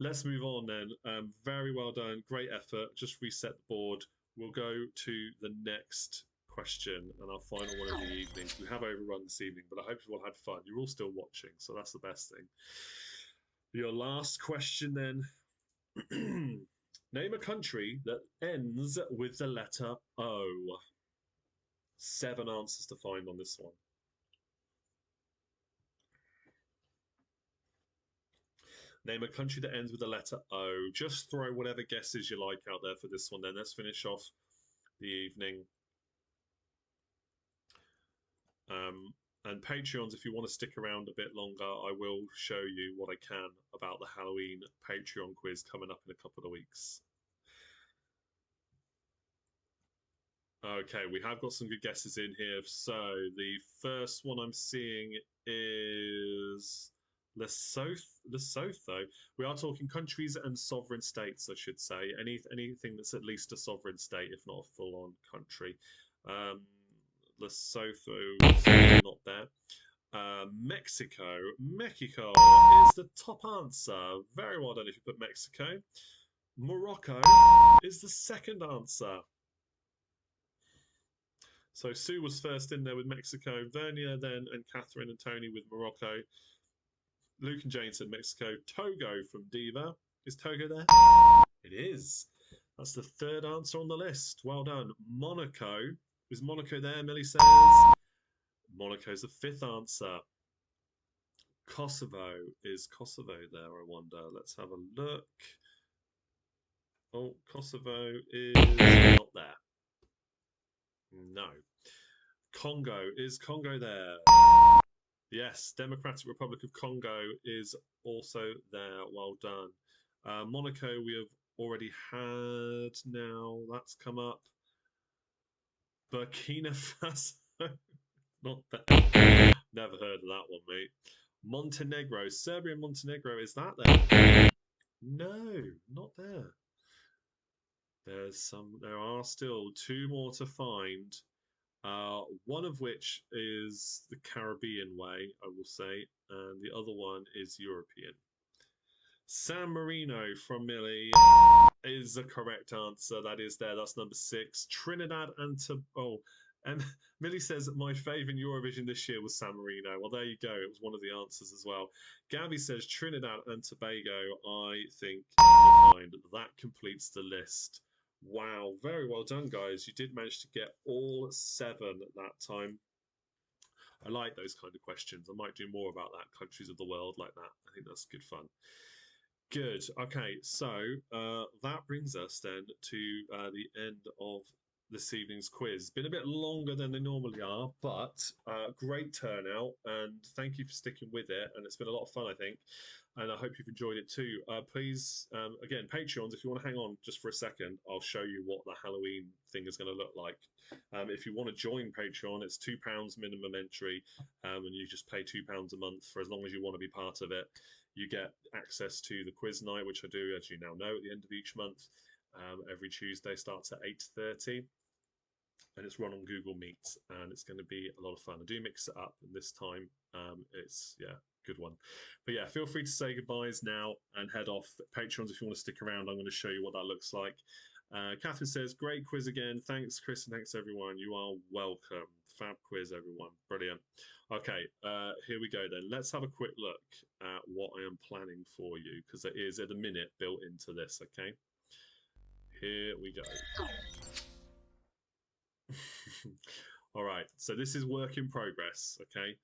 Let's move on then. Very well done. Great effort. Just reset the board. We'll go to the next question and our final one of the evening. We have overrun this evening, but I hope you all had fun. You're all still watching, so that's the best thing. Your last question then. Name a country that ends with the letter O. 7 answers to find on this one. Name a country that ends with the letter O. Just throw whatever guesses you like out there for this one then. Let's finish off the evening. And Patreons, if you want to stick around a bit longer, I will show you what I can about the Halloween Patreon quiz coming up in a couple of weeks. Okay, we have got some good guesses in here. So the first one I'm seeing is Lesotho. We are talking countries and sovereign states, I should say. Anything that's at least a sovereign state, if not a full-on country. Lesotho is not there. Mexico. Mexico is the top answer. Very well done if you put Mexico. Morocco is the second answer. So Sue was first in there with Mexico, Vernia then, and Catherine and Tony with Morocco. Luke and Jane said Mexico. Togo from Diva. Is Togo there? It is. That's the third answer on the list. Well done. Monaco. Is Monaco there? Millie says. Monaco's the fifth answer. Kosovo. Is Kosovo there, I wonder? Let's have a look. Oh, Kosovo is not there. No. Congo. Is Congo there? Yes. Democratic Republic of Congo is also there. Well done. Monaco, we have already had now. That's come up. Burkina Faso. Not there. Never heard of that one, mate. Montenegro. Serbia and Montenegro. Is that there? No, not there. There are still 2 more to find. One of which is the Caribbean way, I will say, and the other one is European. San Marino from Millie is the correct answer. That is there. That's number 6. Trinidad and Tobago. And Millie says my favourite Eurovision this year was San Marino. Well, there you go. It was one of the answers as well. Gabby says Trinidad and Tobago. I think you'll find that completes the list. Wow, very well done, guys. You did manage to get all 7 at that time. I like those kind of questions. I might do more about that, countries of the world like that. I think that's good fun. Good. Okay, so that brings us then to the end of this evening's quiz. Been a bit longer than they normally are, but great turnout, and thank you for sticking with it. And it's been a lot of fun, I think, and I hope you've enjoyed it too. Please, again, Patreons, if you want to hang on just for a second, I'll show you what the Halloween thing is going to look like. If you want to join Patreon, it's £2 minimum entry, and you just pay £2 a month for as long as you want to be part of it. You get access to the quiz night, which I do, as you now know, at the end of each month. Every Tuesday starts at 8:30, and it's run on Google Meet, and it's going to be a lot of fun. I do mix it up, and this time it's, yeah, good one. But yeah, feel free to say goodbyes now and head off. Patrons, if you want to stick around, I'm going to show you what that looks like. Catherine says, great quiz again. Thanks, Chris, and thanks, everyone. You are welcome. fab quiz, everyone. Brilliant. Okay, here we go then. Let's have a quick look at what I am planning for you, because there is at a minute built into this, okay? Here we go. All right, so this is work in progress, okay?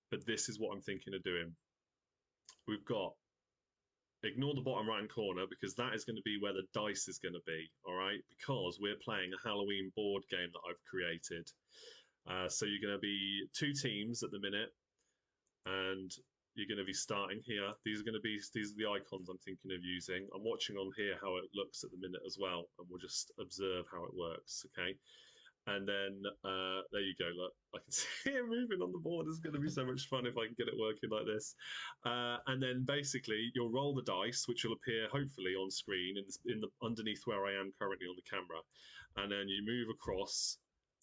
But this is what I'm thinking of doing. We've got, ignore the bottom right hand corner because that is going to be where the dice is going to be, all right? Because we're playing a Halloween board game that I've created. So you're going to be 2 teams at the minute, and you're going to be starting here. These are the icons I'm thinking of using. I'm watching on here how it looks at the minute as well, and we'll just observe how it works, okay? And then there you go. Look, I can see it moving on the board. It's going to be so much fun if I can get it working like this. And then basically, you'll roll the dice, which will appear hopefully on screen in the underneath where I am currently on the camera. And then you move across,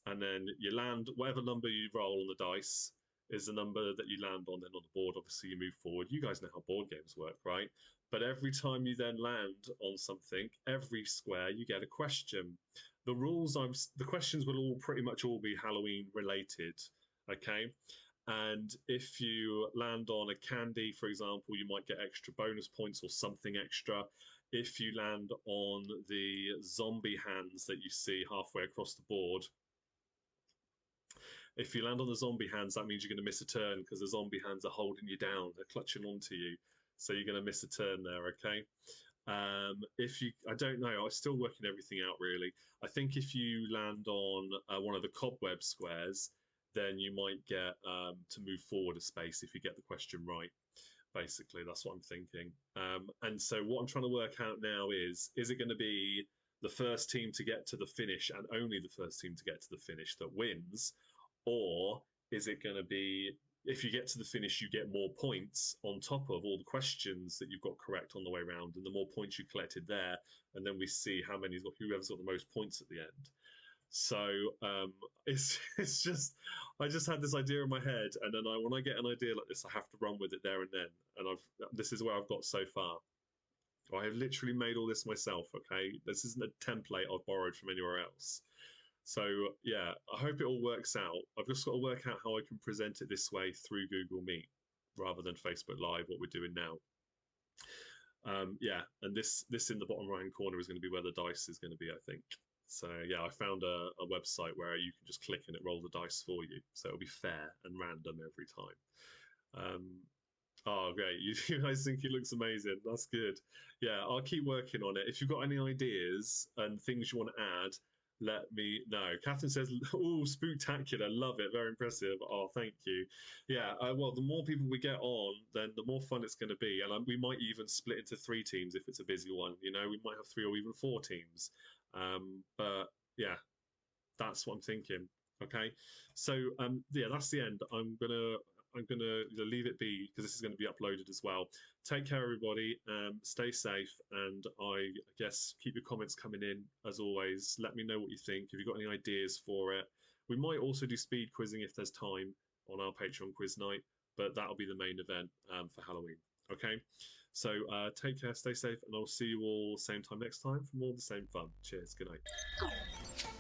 and then you land whatever number you roll on the dice is the number that you land on. Then on the board, obviously, you move forward. You guys know how board games work, right? But every time you then land on something, every square you get a question. The questions will all pretty much all be Halloween related, okay? And if you land on a candy, for example, you might get extra bonus points or something extra. If you land on the zombie hands that you see halfway across the board, if you land on the zombie hands, that means you're going to miss a turn because the zombie hands are holding you down, they're clutching onto you. So you're going to miss a turn there, okay? I don't know, I'm still working everything out really. I think if you land on one of the cobweb squares, then you might get to move forward a space if you get the question right. Basically, that's what I'm thinking. And so what I'm trying to work out now is it going to be the first team to get to the finish and only the first team to get to the finish that wins? Or is it going to be if you get to the finish, you get more points on top of all the questions that you've got correct on the way around, and the more points you collected there, and then we see whoever's got the most points at the end. So it's just I just had this idea in my head, and then when I get an idea like this, I have to run with it there and then. And this is where I've got so far. I have literally made all this myself. Okay, this isn't a template I've borrowed from anywhere else. So yeah, I hope it all works out. I've just got to work out how I can present it this way through Google Meet rather than Facebook Live, what we're doing now. Yeah, and this in the bottom right hand corner is going to be where the dice is going to be, I think. So yeah, I found a website where you can just click and it rolls the dice for you. So it'll be fair and random every time. Oh, great. You guys think it looks amazing. That's good. Yeah, I'll keep working on it. If you've got any ideas and things you want to add, let me know. Catherine says, oh, spooktacular. Love it. Very impressive. Oh, thank you. Yeah, well, the more people we get on, then the more fun it's going to be. And we might even split into 3 teams if it's a busy one. You know, we might have 3 or even 4 teams. But yeah, that's what I'm thinking. Okay. So, yeah, that's the end. I'm gonna leave it be because this is going to be uploaded as well. Take care, everybody. Stay safe, and I guess keep your comments coming in as always. Let me know what you think. If you've got any ideas for it, we might also do speed quizzing if there's time on our Patreon quiz night, but that'll be the main event for Halloween. Okay, so take care, stay safe, and I'll see you all same time next time for more of the same fun. Cheers. Good night.